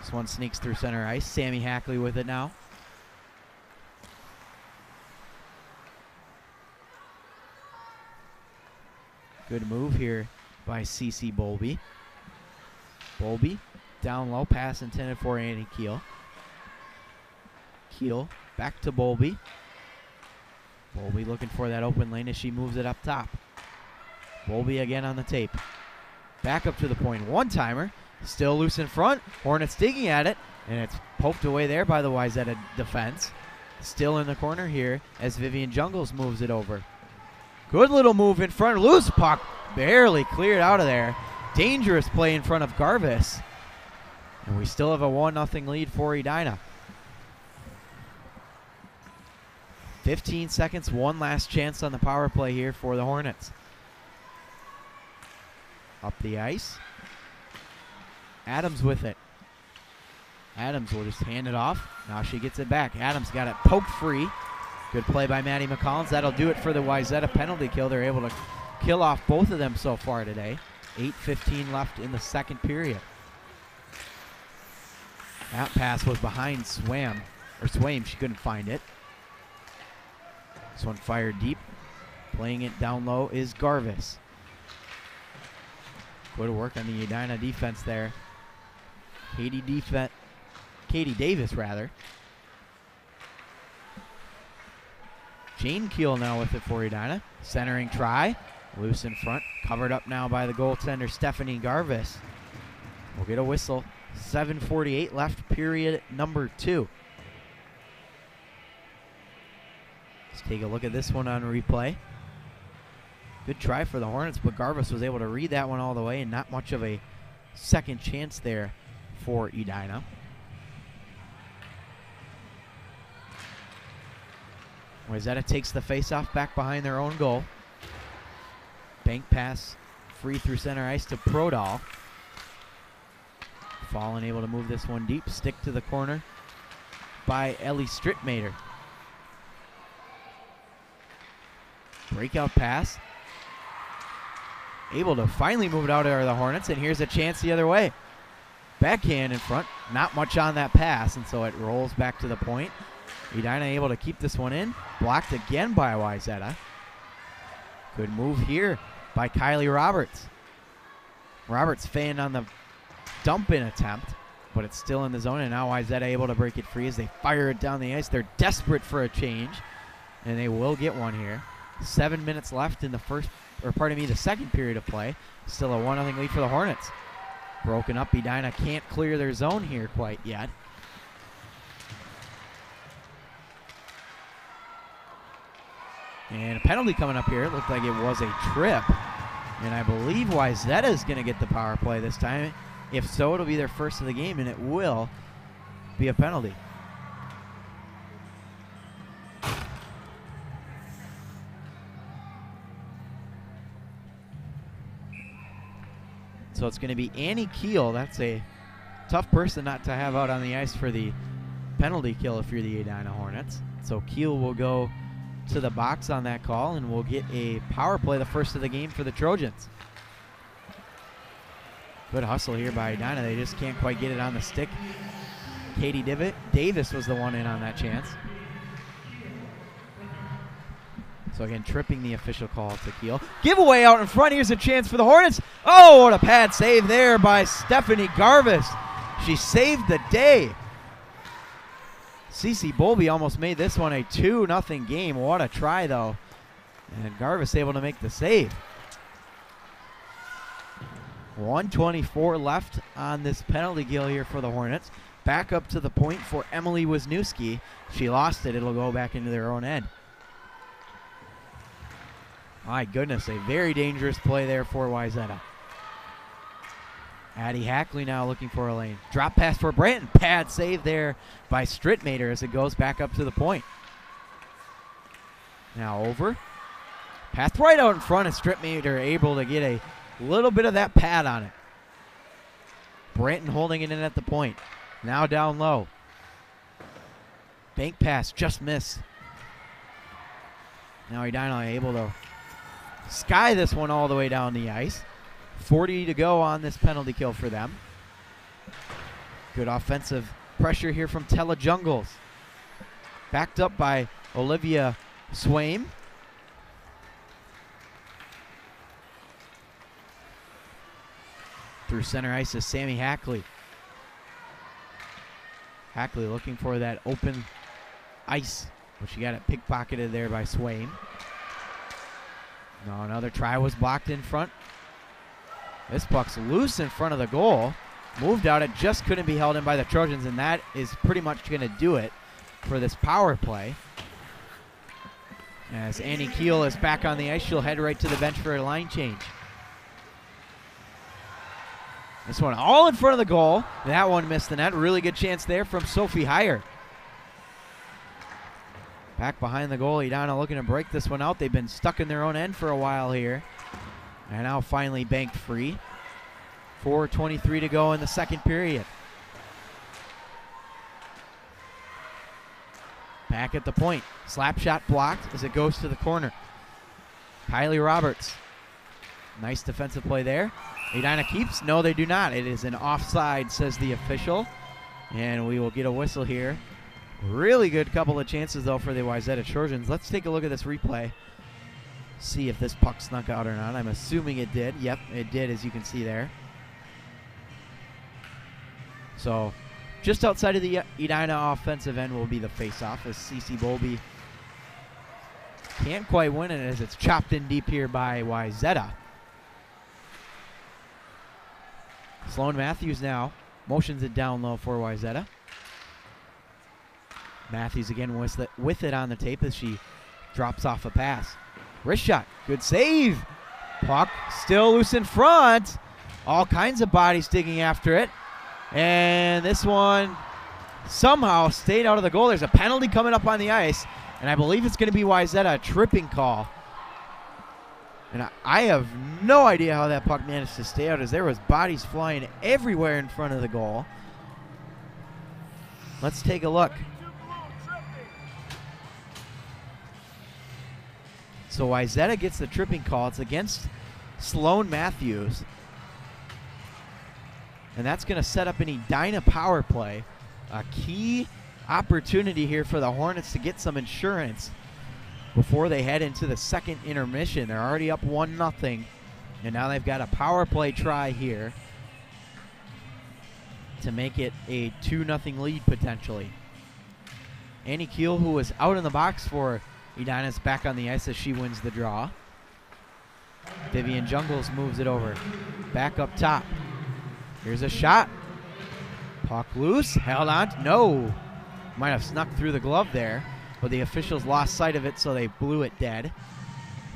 This one sneaks through center ice. Sammy Hackley with it now. Good move here by CeCe Bowlby. Bowlby down low, pass intended for Annie Keel. Keel back to Bowlby. Bowlby looking for that open lane as she moves it up top. Bowlby again on the tape. Back up to the point. One-timer. Still loose in front. Hornets digging at it. And it's poked away there by the Wayzata defense. Still in the corner here as Vivian Jungles moves it over. Good little move in front. Loose puck. Barely cleared out of there. Dangerous play in front of Garvis. And we still have a 1-0 lead for Edina. 15 seconds, one last chance on the power play here for the Hornets. Up the ice. Adams with it. Adams will just hand it off. Now she gets it back. Adams got it poked free. Good play by Maddie McCollins. That'll do it for the Wayzata penalty kill. They're able to kill off both of them so far today. 8:15 left in the second period. That pass was behind Swaim. She couldn't find it. This one fired deep. Playing it down low is Garvis. Good work on the Edina defense there. Katie Davis, rather. Jane Keel now with it for Edina. Centering try. Loose in front. Covered up now by the goaltender, Stephanie Garvis. We'll get a whistle. 7:48 left, period number 2. Let's take a look at this one on replay. Good try for the Hornets, but Garvis was able to read that one all the way, and not much of a second chance there for Edina. Wayzata takes the faceoff back behind their own goal. Bank pass free through center ice to Prodal. Fallen able to move this one deep. Stick to the corner by Ellie Strittmater. Breakout pass. Able to finally move it out of the Hornets, and here's a chance the other way. Backhand in front. Not much on that pass, and so it rolls back to the point. Edina able to keep this one in. Blocked again by Wayzata. Good move here by Kylie Roberts. Roberts fanned on the dump-in attempt, but it's still in the zone, and now Wayzata able to break it free as they fire it down the ice. They're desperate for a change, and they will get one here. 7 minutes left in the second period of play. Still a 1-0 lead for the Hornets. Broken up. Edina can't clear their zone here quite yet. And a penalty coming up here. It looked like it was a trip. And I believe Wayzata is going to get the power play this time. If so, it'll be their first of the game, and it will be a penalty. So it's going to be Annie Keel. That's a tough person not to have out on the ice for the penalty kill if you're the Edina Hornets. So Keel will go to the box on that call, and we'll get a power play, the first of the game for the Trojans. Good hustle here by Edina. They just can't quite get it on the stick. Katie Davis was the one in on that chance. So again, tripping the official call to Keel. Giveaway out in front. Here's a chance for the Hornets. Oh, what a pad save there by Stephanie Garvis. She saved the day. CeCe Bowlby almost made this one a 2-0 game. What a try, though. And Garvis able to make the save. 1:24 left on this penalty kill here for the Hornets. Back up to the point for Emily Wisniewski. She lost it. It'll go back into their own end. My goodness, a very dangerous play there for Wayzata. Addie Hackley now looking for a lane. Drop pass for Branton. Pad save there by Strittmater as it goes back up to the point. Now over. Pass right out in front of Strittmater, able to get a little bit of that pad on it. Branton holding it in at the point. Now down low. Bank pass, just missed. Now Edina able to sky this one all the way down the ice. 40 to go on this penalty kill for them. Good offensive pressure here from Tella Jungles. Backed up by Olivia Swaim. Through center ice is Sammy Hackley. Hackley looking for that open ice, but she got it pickpocketed there by Swaim. No, another try was blocked in front. This puck's loose in front of the goal. Moved out, it just couldn't be held in by the Trojans, and that is pretty much going to do it for this power play. As Annie Keel is back on the ice, she'll head right to the bench for a line change. This one all in front of the goal. That one missed the net. Really good chance there from Sophie Heyer. Back behind the goal, Edina looking to break this one out. They've been stuck in their own end for a while here. And now finally banked free. 4:23 to go in the second period. Back at the point. Slap shot blocked as it goes to the corner. Kylie Roberts. Nice defensive play there. Edina keeps. No, they do not. It is an offside, says the official. And we will get a whistle here. Really good couple of chances, though, for the Wayzata Trojans. Let's take a look at this replay. See if this puck snuck out or not. I'm assuming it did. Yep, it did, as you can see there. So just outside of the Edina offensive end will be the face-off as Cece Bowlby can't quite win it as it's chopped in deep here by Wayzata. Sloan Matthews now motions it down low for Wayzata. Matthews again with it on the tape as she drops off a pass. Wrist shot, good save. Puck still loose in front. All kinds of bodies digging after it. And this one somehow stayed out of the goal. There's a penalty coming up on the ice, and I believe it's going to be Wayzata, a tripping call. And I have no idea how that puck managed to stay out as there was bodies flying everywhere in front of the goal. Let's take a look. So Wayzata gets the tripping call. It's against Sloan Matthews. And that's going to set up an Edina power play. A key opportunity here for the Hornets to get some insurance before they head into the second intermission. They're already up 1-0. And now they've got a power play try here to make it a 2-0 lead potentially. Annie Keel, who was out in the box for Edina, is back on the ice as she wins the draw. Vivian Jungles moves it over. Back up top. Here's a shot. Puck loose. Held on. No. Might have snuck through the glove there, but the officials lost sight of it, so they blew it dead.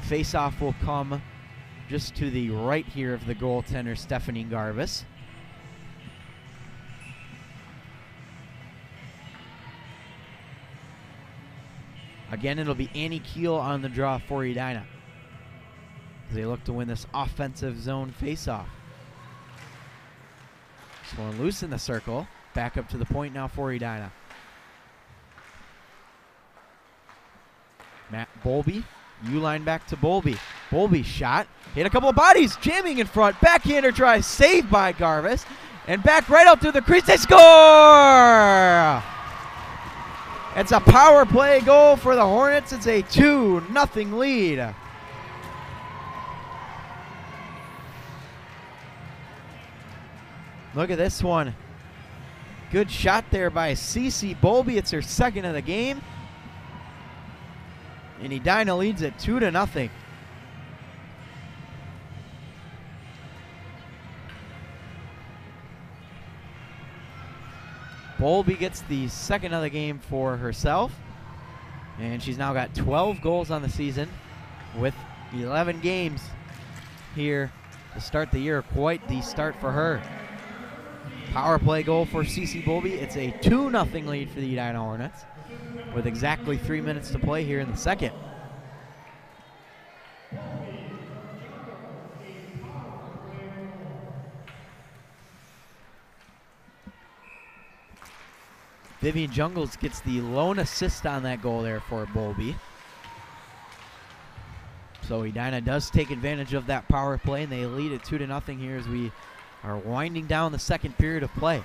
Face-off will come just to the right here of the goaltender, Stephanie Garvis. Again, it'll be Annie Keel on the draw for Edina as they look to win this offensive zone face-off. This one loose in the circle. Back up to the point now for Edina. Matt Bowlby. U-line back to Bowlby. Bowlby shot. Hit a couple of bodies. Jamming in front. Backhander try. Saved by Garvis. And back right out through the crease. They score! It's a power play goal for the Hornets. It's a 2-0 lead. Look at this one. Good shot there by Cece Bowlby. It's her second of the game. And Edina leads it 2-0. Bowlby gets the second of the game for herself, and she's now got 12 goals on the season with 11 games here to start the year. Quite the start for her. Power play goal for CC Bowlby. It's a 2-0 lead for the Edina Hornets with exactly 3 minutes to play here in the second. Vivian Jungles gets the lone assist on that goal there for Bowlby. So Edina does take advantage of that power play, and they lead it 2-0 here as we are winding down the second period of play.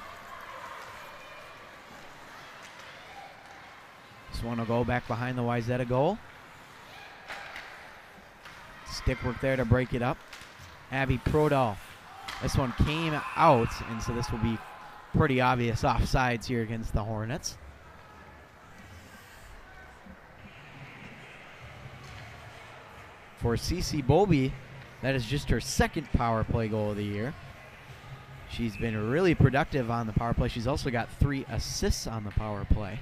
This one will go back behind the Wayzata goal. Stick work there to break it up. Abby Prodal. This one came out, and so this will be pretty obvious offsides here against the Hornets. For CC Bowlby, that is just her second power play goal of the year. She's been really productive on the power play. She's also got 3 assists on the power play.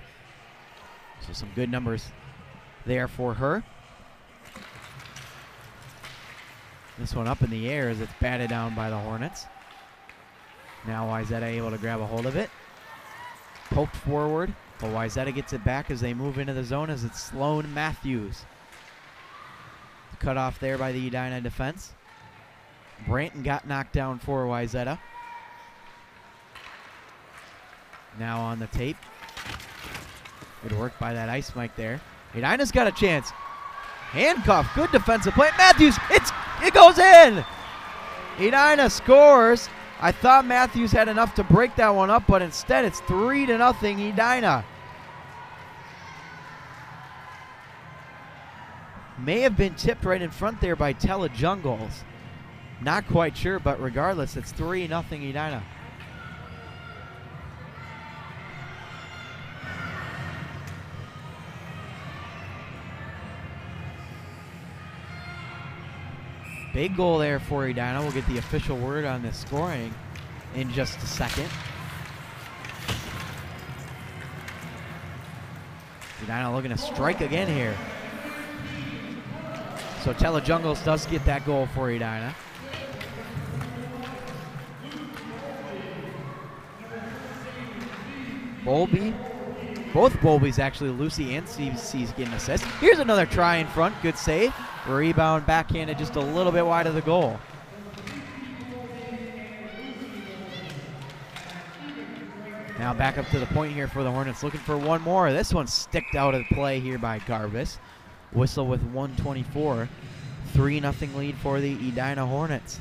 So some good numbers there for her. This one up in the air as it's batted down by the Hornets. Now Wayzata able to grab a hold of it. Poked forward, but Wayzata gets it back as they move into the zone as it's Sloan Matthews. Cut off there by the Edina defense. Branton got knocked down for Wayzata. Now on the tape. Good work by that ice mic there. Edina's got a chance. Handcuff, good defensive play. Matthews, it goes in! Edina scores. I thought Matthews had enough to break that one up, but instead it's 3-0 Edina. May have been tipped right in front there by Tella Jungles. Not quite sure, but regardless, it's 3-0 Edina. Big goal there for Edina. We'll get the official word on this scoring in just a second. Edina looking to strike again here. So Tella Jungles does get that goal for Edina. Bowlby. Both Bowlbys actually, Lucy and CC's getting assists. Here's another try in front. Good save. Rebound backhanded just a little bit wide of the goal. Now back up to the point here for the Hornets, looking for one more. This one sticked out of play here by Garbus. Whistle with 1:24. 3-0 lead for the Edina Hornets.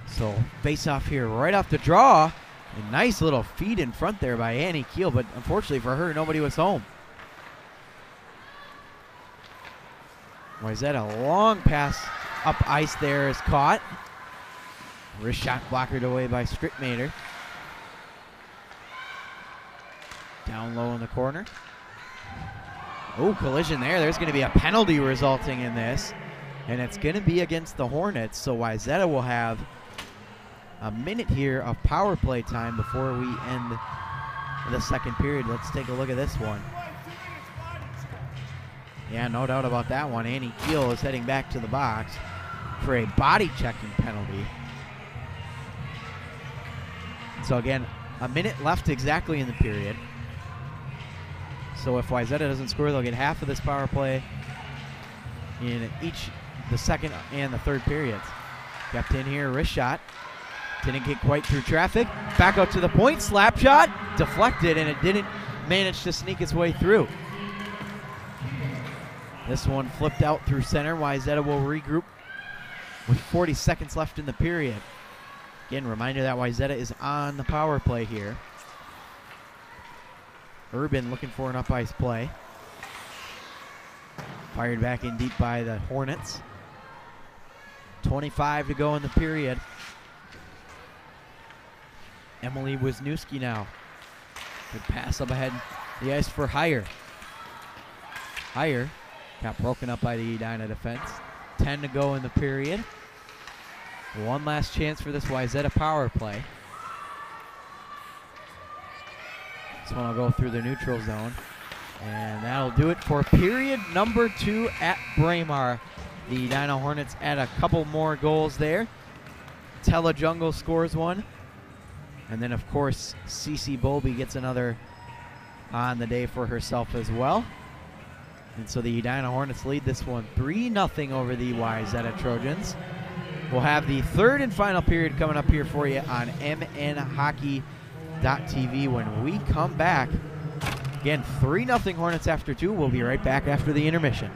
So face off here right off the draw. A nice little feed in front there by Annie Keel, but unfortunately for her, nobody was home. Wayzata, long pass up ice there is caught. Wrist shot blockered away by Strittmater. Down low in the corner. Oh, collision there. There's going to be a penalty resulting in this. And it's going to be against the Hornets, so Wayzata will have a minute here of power play time before we end the second period. Let's take a look at this one. Yeah, no doubt about that one. Annie Keel is heading back to the box for a body checking penalty. So again, a minute left exactly in the period. So if Wayzata doesn't score, they'll get half of this power play in each the second and the third periods. Kept in here, wrist shot. Didn't get quite through traffic. Back out to the point, slap shot, deflected, and it didn't manage to sneak its way through. This one flipped out through center. Wayzata will regroup with 40 seconds left in the period. Again, reminder that Wayzata is on the power play here. Urban looking for an up ice play. Fired back in deep by the Hornets. 25 to go in the period. Emily Wisniewski now. Good pass up ahead the ice for Heyer. Heyer got broken up by the Edina defense. 10 to go in the period. One last chance for this Wayzata power play. This one will go through the neutral zone. And that'll do it for period number 2 at Braemar. The Edina Hornets add a couple more goals there. Telejungle scores one. And then, of course, Cece Bowlby gets another on the day for herself as well. And so the Edina Hornets lead this one 3-0 over the Wayzata Trojans. We'll have the third and final period coming up here for you on mnhockey.tv when we come back. Again, 3-0 Hornets after 2. We'll be right back after the intermission.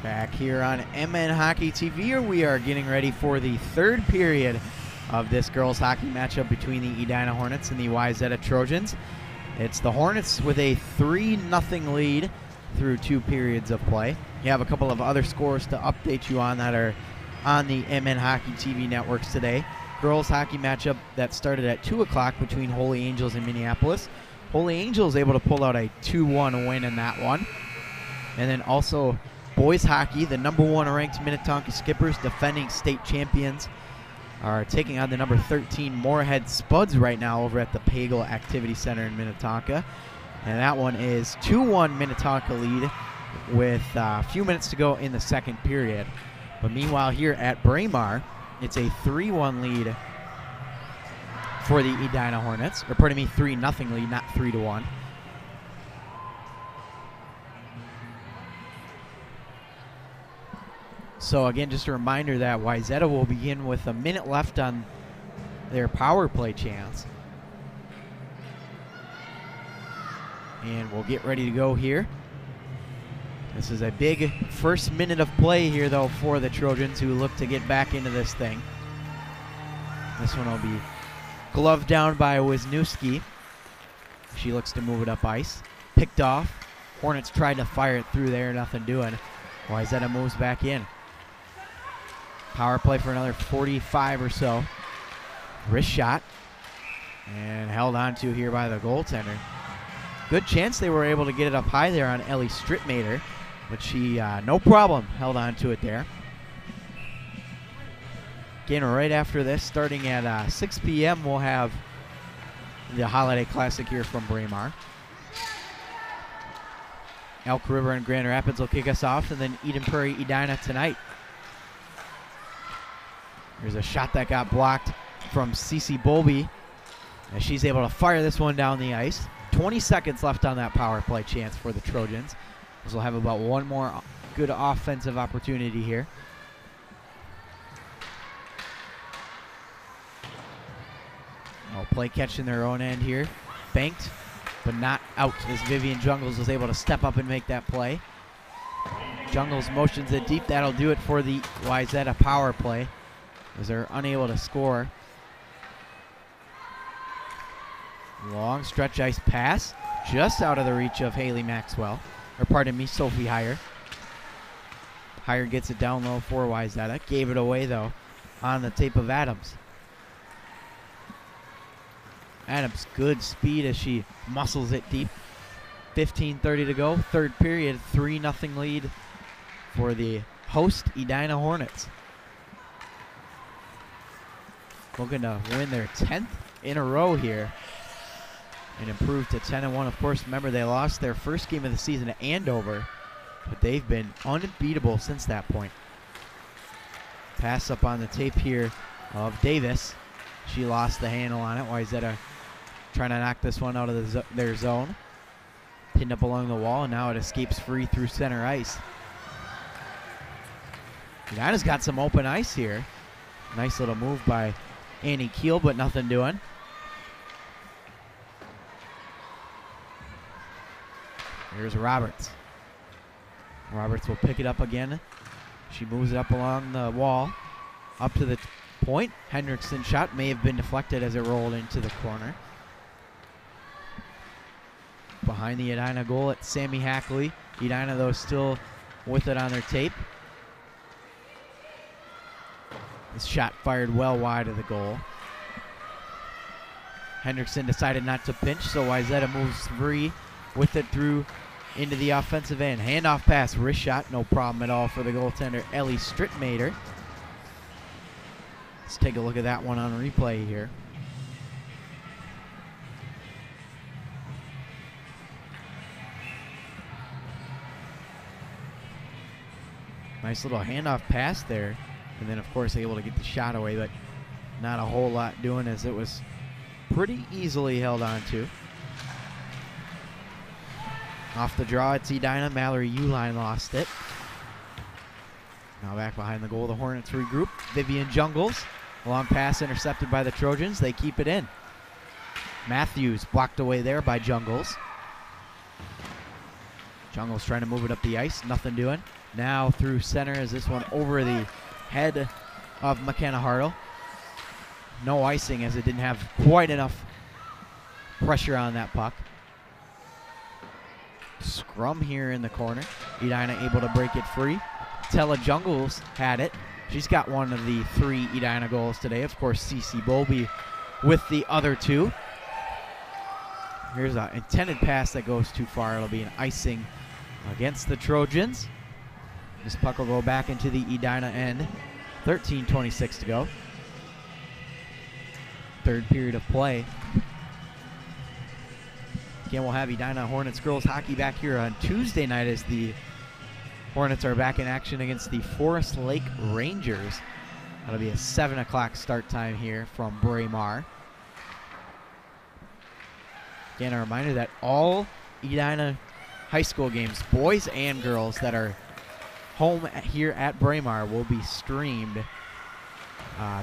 Back here on MN Hockey TV, we are getting ready for the third period of this girls hockey matchup between the Edina Hornets and the Wayzata Trojans. It's the Hornets with a 3-0 lead through 2 periods of play. You have a couple of other scores to update you on that are on the MN Hockey TV networks today. Girls hockey matchup that started at 2 o'clock between Holy Angels and Minneapolis. Holy Angels able to pull out a 2-1 win in that one. And then also boys hockey, the #1 ranked Minnetonka Skippers, defending state champions, are taking on the number 13 Moorhead Spuds right now over at the Pagel Activity Center in Minnetonka. And that one is 2-1 Minnetonka lead with a few minutes to go in the second period. But meanwhile here at Braemar, it's a 3-1 lead for the Edina Hornets. Or pardon me, 3-0 lead, not 3-1. So again, just a reminder that Wayzata will begin with a minute left on their power play chance. And we'll get ready to go here. This is a big first minute of play here, though, for the Trojans, who look to get back into this thing. This one will be gloved down by Wisniewski. She looks to move it up ice. Picked off. Hornets tried to fire it through there, nothing doing. Wayzata moves back in. Power play for another 45 or so. Wrist shot. And held on to here by the goaltender. Good chance they were able to get it up high there on Ellie Strittmater, but she, no problem, held on to it there. Again, right after this, starting at 6 p.m., we'll have the Holiday Classic here from Braemar. Elk River and Grand Rapids will kick us off, and then Eden Prairie, Edina tonight. There's a shot that got blocked from Cece Bolby, as she's able to fire this one down the ice. 20 seconds left on that power play chance for the Trojans. This will have about one more good offensive opportunity here. Oh, play catch in their own end here. Banked, but not out, as Vivian Jungles was able to step up and make that play. Jungles motions it deep. That'll do it for the Wayzata power play, as they're unable to score. Long stretch ice pass, just out of the reach of Haley Maxwell. Or pardon me, Sophie Heyer. Heyer gets it down low for Wayzata. Gave it away, though, on the tape of Adams. Adams, good speed as she muscles it deep. 15:30 to go, third period, 3-0 lead for the host Edina Hornets. Looking to win their 10th in a row here and improve to 10-1. Of course, remember, they lost their first game of the season to Andover, but they've been unbeatable since that point. Pass up on the tape here of Davis. She lost the handle on it. Wayzata trying to knock this one out of their zone. Pinned up along the wall, and now it escapes free through center ice. Edina's got some open ice here. Nice little move by Annie Keel, but nothing doing. Here's Roberts. Roberts will pick it up again. She moves it up along the wall, up to the point. Hendrickson's shot may have been deflected as it rolled into the corner. Behind the Edina goal at Sammy Hackley. Edina, though, still with it on their tape. This shot fired well wide of the goal. Hendrickson decided not to pinch, so Wayzata moves free with it through into the offensive end. Handoff pass, wrist shot, no problem at all for the goaltender, Ellie Strittmater. Let's take a look at that one on replay here. Nice little handoff pass there. And then, of course, able to get the shot away, but not a whole lot doing, as it was pretty easily held on to. Off the draw, it's Edina. Mallory Uline lost it. Now back behind the goal, the Hornets regroup. Vivian Jungles. Long pass intercepted by the Trojans. They keep it in. Matthews blocked away there by Jungles. Jungle's trying to move it up the ice, nothing doing. Now through center is this one over the head of McKenna Hartle. No icing as it didn't have quite enough pressure on that puck. Scrum here in the corner. Edina able to break it free. Tella Jungles had it. She's got one of the 3 Edina goals today. Of course, Cece Bowlby with the other 2. Here's an intended pass that goes too far. It'll be an icing against the Trojans. This puck will go back into the Edina end. 13:26 to go. Third period of play. Again, we'll have Edina Hornets girls hockey back here on Tuesday night as the Hornets are back in action against the Forest Lake Rangers. That'll be a 7 o'clock start time here from Braemar. Again, a reminder that all Edina high school games, boys and girls, that are home here at Braemar will be streamed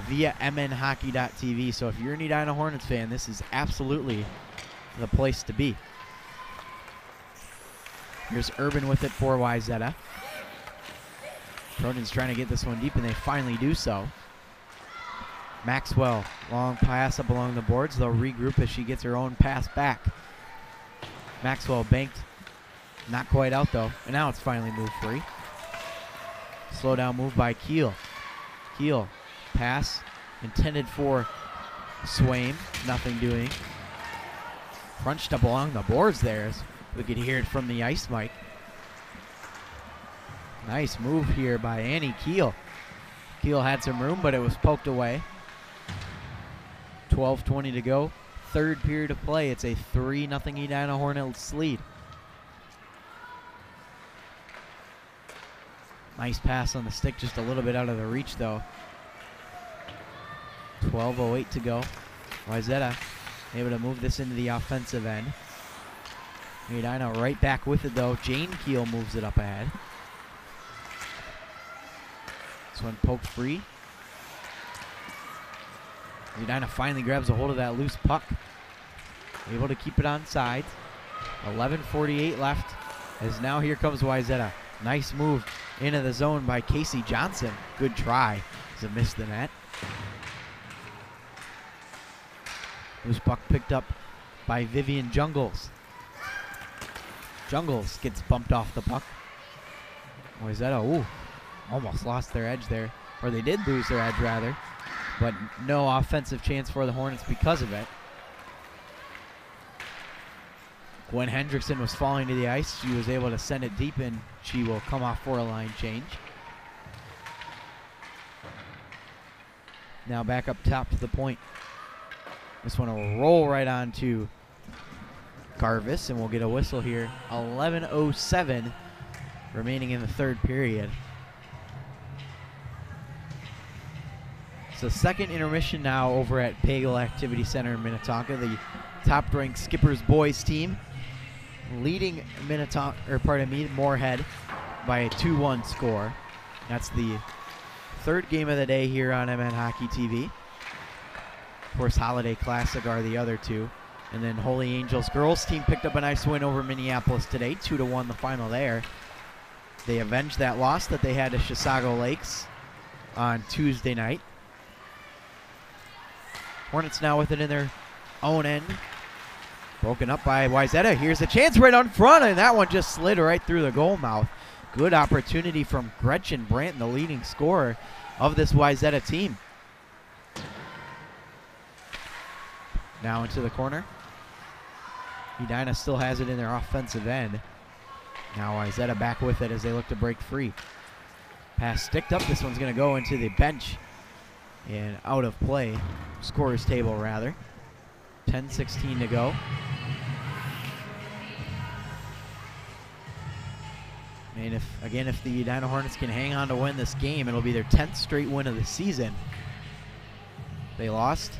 via mnhockey.tv. So if you're an Edina Hornets fan, this is absolutely the place to be. Here's Urban with it for Wayzata. Trojans trying to get this one deep, and they finally do so. Maxwell, long pass up along the boards. They'll regroup as she gets her own pass back. Maxwell banked, not quite out though, and now it's finally moved free. Slow down move by Keel. Keel, pass intended for Swaim, nothing doing. Crunched up along the boards there as we could hear it from the ice mic. Nice move here by Annie Keel. Keel had some room, but it was poked away. 12:20 to go. Third period of play. It's a 3-0 Edina Hornets lead. Nice pass on the stick, just a little bit out of the reach though. 12:08 to go. Wayzata able to move this into the offensive end. Edina right back with it though. Jane Keel moves it up ahead. This one poked free. Edina finally grabs a hold of that loose puck. Able to keep it on sides. 11:48 left as now here comes Wayzata. Nice move into the zone by Casey Johnson. Good try. As it missed the net. Loose puck picked up by Vivian Jungles. Jungles gets bumped off the puck. Wayzata, ooh, almost lost their edge there. Or they did lose their edge rather. But no offensive chance for the Hornets because of it. Gwen Hendrickson was falling to the ice. She was able to send it deep, and she will come off for a line change. Now back up top to the point. This one will roll right on to Garvis, and we'll get a whistle here. 11:07 remaining in the third period. So second intermission now over at Pagel Activity Center in Minnetonka. The top-ranked Skippers boys team leading Moorhead by a 2-1 score. That's the third game of the day here on MN Hockey TV. Of course, Holiday Classic are the other two. And then Holy Angels girls team picked up a nice win over Minneapolis today, 2-1 the final there. They avenged that loss that they had to Chisago Lakes on Tuesday night. Hornets now with it in their own end. Broken up by Wayzata. Here's a chance right on front, and that one just slid right through the goal mouth. Good opportunity from Gretchen Brandt, the leading scorer of this Wayzata team. Now into the corner. Edina still has it in their offensive end. Now Wayzata back with it as they look to break free. Pass sticked up. This one's going to go into the bench and out of play. Scorer's table, rather. 10:16 to go. And if the Edina Hornets can hang on to win this game, it'll be their 10th straight win of the season. They lost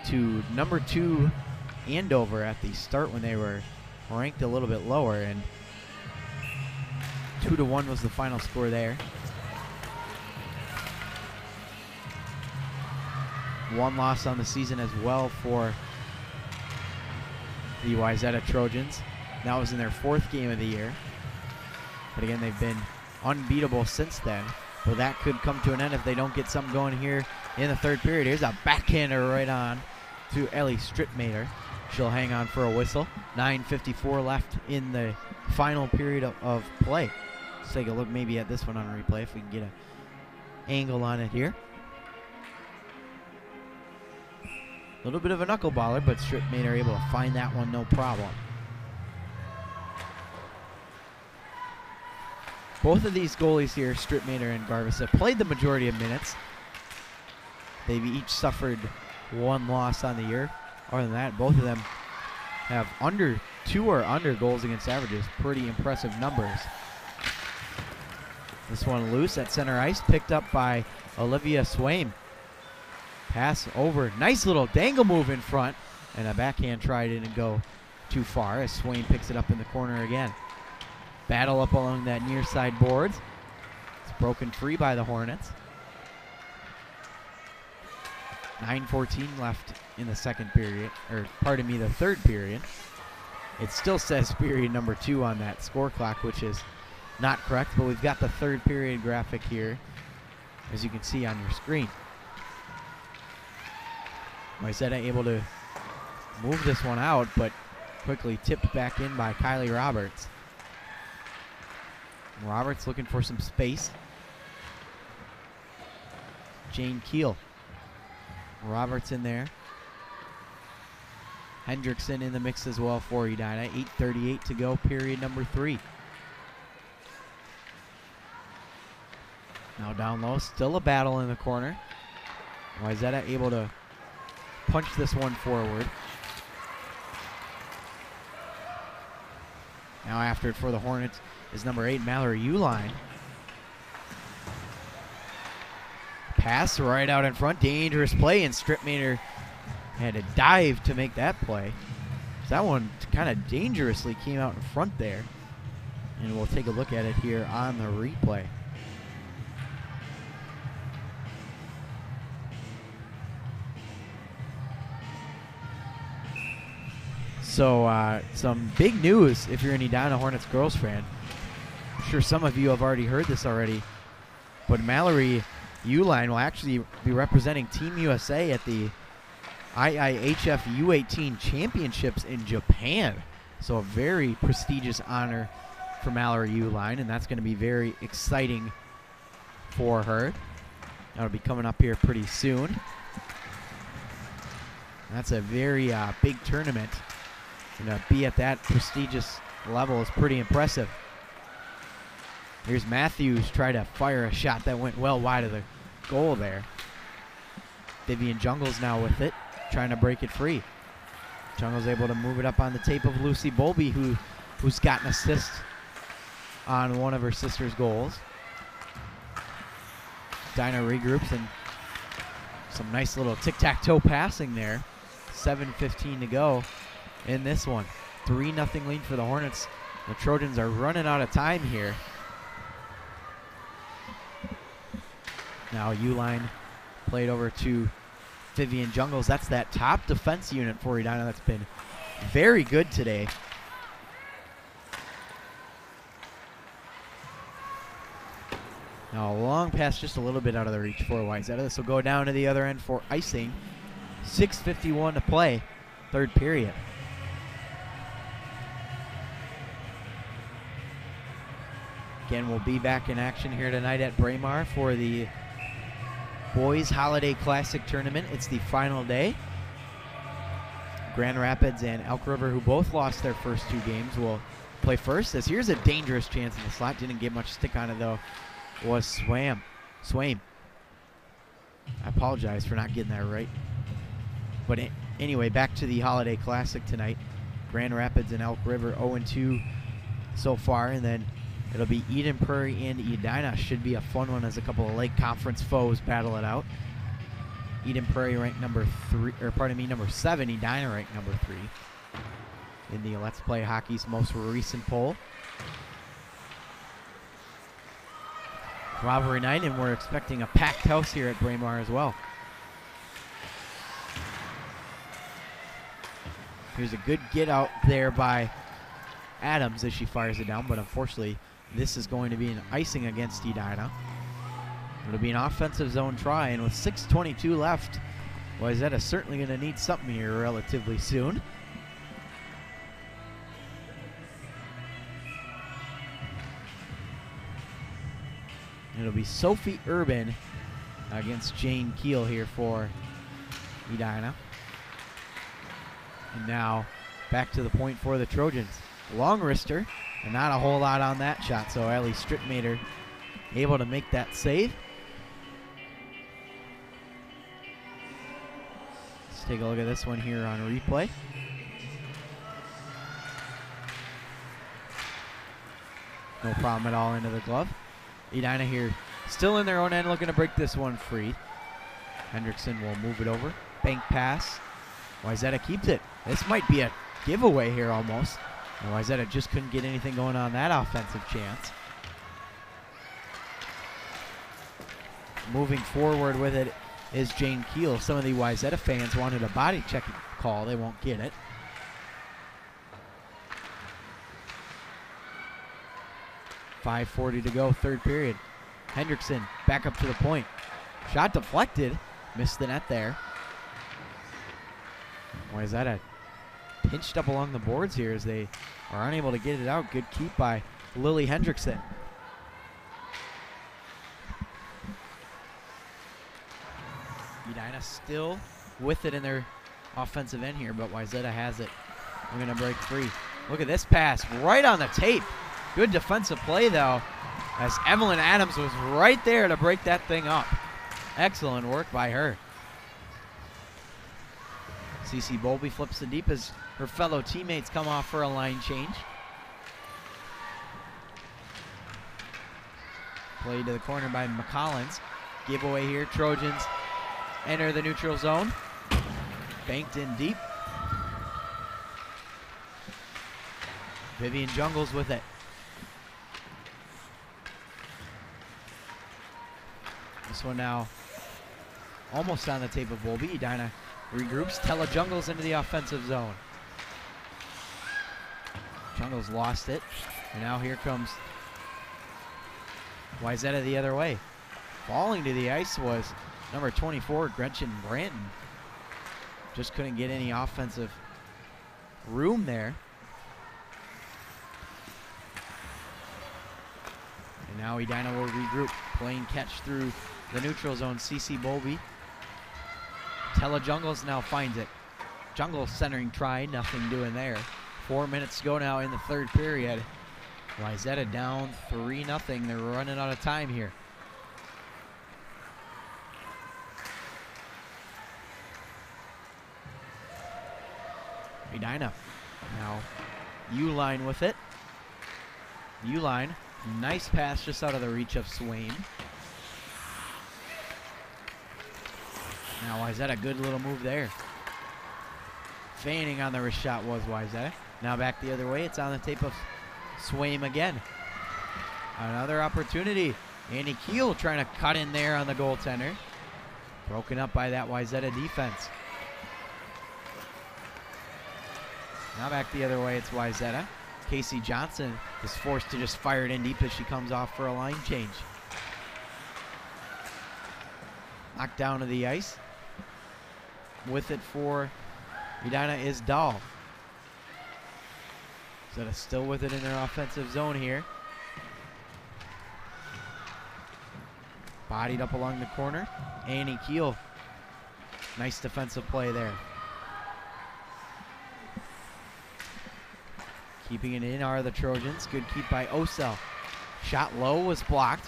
to number 2 Andover at the start when they were ranked a little bit lower, and 2-1 was the final score there. One loss on the season as well for the Wayzata Trojans. That was in their 4th game of the year. But again, they've been unbeatable since then. Well, that could come to an end if they don't get something going here in the third period. Here's a backhander right on to Ellie Strittmater. She'll hang on for a whistle. 9:54 left in the final period of play. Let's take a look maybe at this one on replay if we can get an angle on it here. A little bit of a knuckleballer, but Strittmater able to find that one no problem. Both of these goalies here, Strittmater and Garvis, have played the majority of minutes. They've each suffered one loss on the year. Other than that, both of them have under 2 or under goals against averages. Pretty impressive numbers. This one loose at center ice, picked up by Olivia Swaim. Pass over, nice little dangle move in front, and a backhand try didn't go too far as Swaim picks it up in the corner again. Battle up along that near side boards. It's broken free by the Hornets. 9:14 left in the second period, or pardon me, the third period. It still says period number 2 on that score clock, which is not correct, but we've got the third period graphic here, as you can see on your screen. Wayzata able to move this one out, but quickly tipped back in by Kylie Roberts. Roberts looking for some space. Jane Keel. Roberts in there. Hendrickson in the mix as well for Edina. 8:38 to go, period number 3. Now down low, still a battle in the corner. Wayzata able to punch this one forward. Now after it for the Hornets is number 8, Mallory Uline. Pass right out in front, dangerous play, and Strittmater had to dive to make that play. So that one kind of dangerously came out in front there. And we'll take a look at it here on the replay. So some big news if you're an Edina Hornets girls fan. I'm sure some of you have already heard this already, but Mallory Uline will actually be representing Team USA at the IIHF U18 Championships in Japan. So a very prestigious honor for Mallory Uline, and that's going to be very exciting for her. That'll be coming up here pretty soon. That's a very big tournament. And to be at that prestigious level is pretty impressive. Here's Matthews try to fire a shot that went well wide of the goal there. Vivian Jungles now with it, trying to break it free. Jungles able to move it up on the tape of Lucy Bolby, who's got an assist on one of her sister's goals. Edina regroups and some nice little tic-tac-toe passing there. 7:15 to go in this one. 3-0 lead for the Hornets. The Trojans are running out of time here. Now Uline played over to Vivian Jungles. That's that top defense unit for Edina that's been very good today. Now a long pass just a little bit out of the reach for Wayzata. This will go down to the other end for icing. 6:51 to play, third period. Again, we'll be back in action here tonight at Braemar for the Boys Holiday Classic Tournament. It's the final day. Grand Rapids and Elk River, who both lost their first 2 games, will play first. As here's a dangerous chance in the slot. Didn't get much stick on it, though. Was Swaim. I apologize for not getting that right. But anyway, back to the Holiday Classic tonight. Grand Rapids and Elk River 0-2 so far, and then it'll be Eden Prairie and Edina. Should be a fun one as a couple of Lake Conference foes battle it out. Eden Prairie ranked number 7. Edina ranked number 3 in the Let's Play Hockey's most recent poll. Rivalry night, and we're expecting a packed house here at Braemar as well. Here's a good get out there by Adams as she fires it down, but unfortunately this is going to be an icing against Edina. It'll be an offensive zone try, and with 6:22 left, Wayzata certainly going to need something here relatively soon. It'll be Sophie Urban against Jane Keel here for Edina. And now back to the point for the Trojans. Long wrister, and not a whole lot on that shot, so Ellie Strittmater able to make that save. Let's take a look at this one here on replay. No problem at all into the glove. Edina here still in their own end, looking to break this one free. Hendrickson will move it over. Bank pass. Wayzata keeps it. This might be a giveaway here almost. And Wayzata just couldn't get anything going on that offensive chance. Moving forward with it is Jane Keel. Some of the Wayzata fans wanted a body check call. They won't get it. .5:40 to go, third period. Hendrickson back up to the point. Shot deflected. Missed the net there. Wayzata pinched up along the boards here as they are unable to get it out. Good keep by Lily Hendrickson. Edina still with it in their offensive end here, but Wayzata has it. We're going to break free. Look at this pass right on the tape. Good defensive play, though, as Evelyn Adams was right there to break that thing up. Excellent work by her. Cece Bowlby flips it deep as her fellow teammates come off for a line change. Play to the corner by McCollins. Giveaway here. Trojans enter the neutral zone. Banked in deep. Vivian Jungles with it. This one now almost on the tape of Bowlby. Edina regroups. Tella Jungles into the offensive zone. Jungles lost it. And now here comes Wayzata the other way. Falling to the ice was number 24, Gretchen Branton. Just couldn't get any offensive room there. And now Edina will regroup. Playing catch through the neutral zone. Cece Bowlby. Tella Jungles now finds it. Jungles centering try, nothing doing there. 4 minutes to go now in the third period. Wayzata down 3-0. They're running out of time here. Edina now Uline with it. Uline, nice pass just out of the reach of Swain. Now Wayzata, a good little move there. Feigning on the wrist shot was Wayzata. Now back the other way. It's on the tape of Swaim again. Another opportunity. Annie Keel trying to cut in there on the goaltender. Broken up by that Wayzata defense. Now back the other way. It's Wayzata. Casey Johnson is forced to just fire it in deep as she comes off for a line change. Knocked down to the ice. With it for Edina is Dahl. Wayzata still with it in their offensive zone here. Bodied up along the corner. Annie Keel. Nice defensive play there. Keeping it in are the Trojans. Good keep by Osel. Shot low was blocked.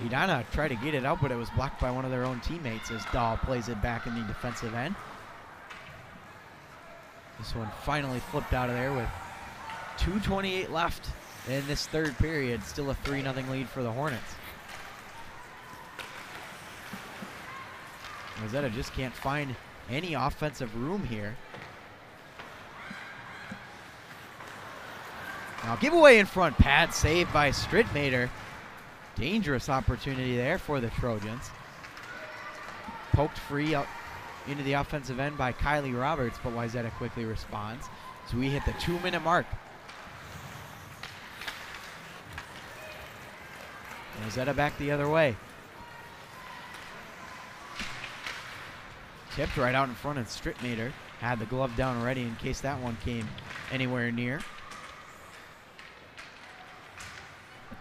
Edina tried to get it out, but it was blocked by one of their own teammates as Dahl plays it back in the defensive end. This one finally flipped out of there with 2:28 left in this third period. Still a 3-0 lead for the Hornets. Wayzata just can't find any offensive room here. Now giveaway in front. Pad saved by Strittmater. Dangerous opportunity there for the Trojans. Poked free out into the offensive end by Kylie Roberts, but Wayzata quickly responds. So we hit the 2-minute mark. Wayzata back the other way. Tipped right out in front, and Strittmater had the glove down ready in case that one came anywhere near.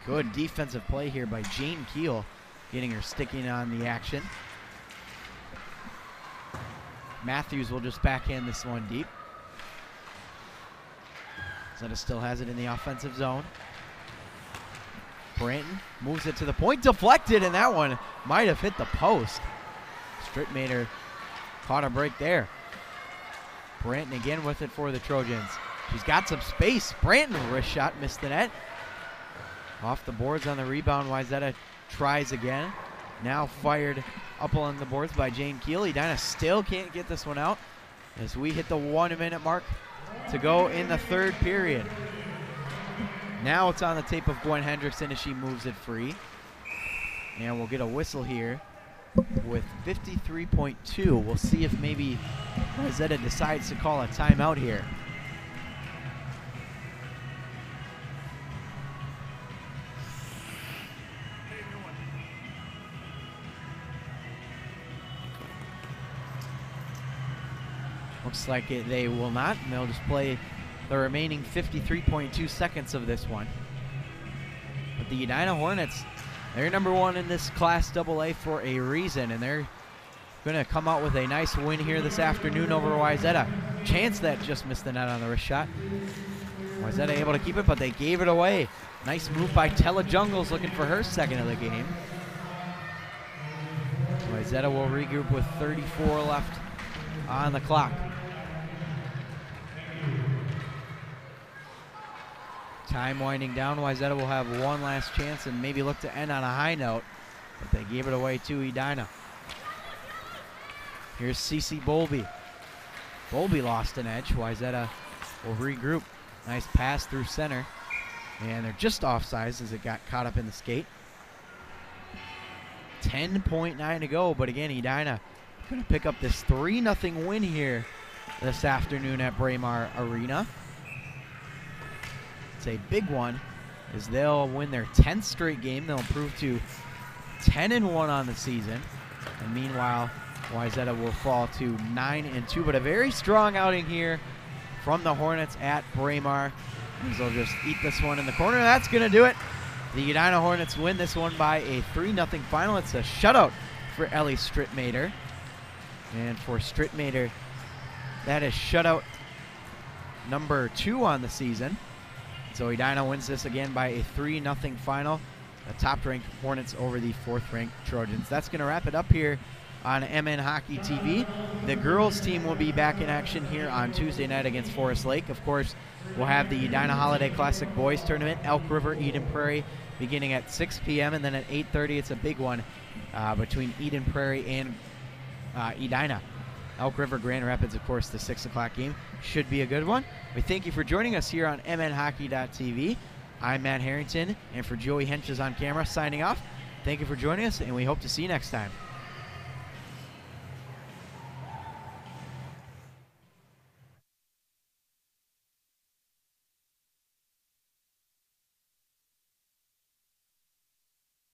Good defensive play here by Jane Keel, getting her sticking on the action. Matthews will just backhand this one deep. Zeta still has it in the offensive zone. Branton moves it to the point, deflected, and that one might have hit the post. Strittmater caught a break there. Branton again with it for the Trojans. She's got some space. Branton, wrist shot, missed the net. Off the boards on the rebound. Wayzata tries again. Now fired up along the boards by Jane Keel. Edina still can't get this one out as we hit the 1 minute mark to go in the third period. Now it's on the tape of Gwen Hendrickson as she moves it free. And we'll get a whistle here with 53.2. We'll see if maybe Wayzata decides to call a timeout here. Looks like they will not, and they'll just play the remaining 53.2 seconds of this one. But the Edina Hornets, they're #1 in this Class AA for a reason, and they're going to come out with a nice win here this afternoon over Wayzata. Chance that just missed the net on the wrist shot. Wayzata able to keep it, but they gave it away. Nice move by Tella Jungles, looking for her second of the game. Wayzata will regroup with 34 left on the clock. Time winding down. Wayzata will have one last chance and maybe look to end on a high note, but they gave it away to Edina. Here's Cece Bolby. Bolby lost an edge. Wayzata will regroup. Nice pass through center, and they're just offsides as it got caught up in the skate. 10.9 to go, but again, Edina going to pick up this 3-0 win here this afternoon at Braemar Arena. It's a big one as they'll win their 10th straight game. They'll improve to 10-1 on the season. And meanwhile, Wayzata will fall to 9-2. But a very strong outing here from the Hornets at Braemar. As they'll just eat this one in the corner. That's going to do it. The Edina Hornets win this one by a 3-0 final. It's a shutout for Ellie Strittmater. And for Strittmater, that is shutout #2 on the season. So Edina wins this again by a 3-0 final. The top-ranked Hornets over the 4th-ranked Trojans. That's going to wrap it up here on MN Hockey TV. The girls team will be back in action here on Tuesday night against Forest Lake. Of course, we'll have the Edina Holiday Classic Boys Tournament, Elk River, Eden Prairie, beginning at 6 p.m. And then at 8:30, it's a big one between Eden Prairie and Edina. Elk River, Grand Rapids, of course, the 6 o'clock game. Should be a good one. We thank you for joining us here on MNHockey.tv. I'm Matt Harrington, and for Joey Henches on camera, signing off. Thank you for joining us, and we hope to see you next time.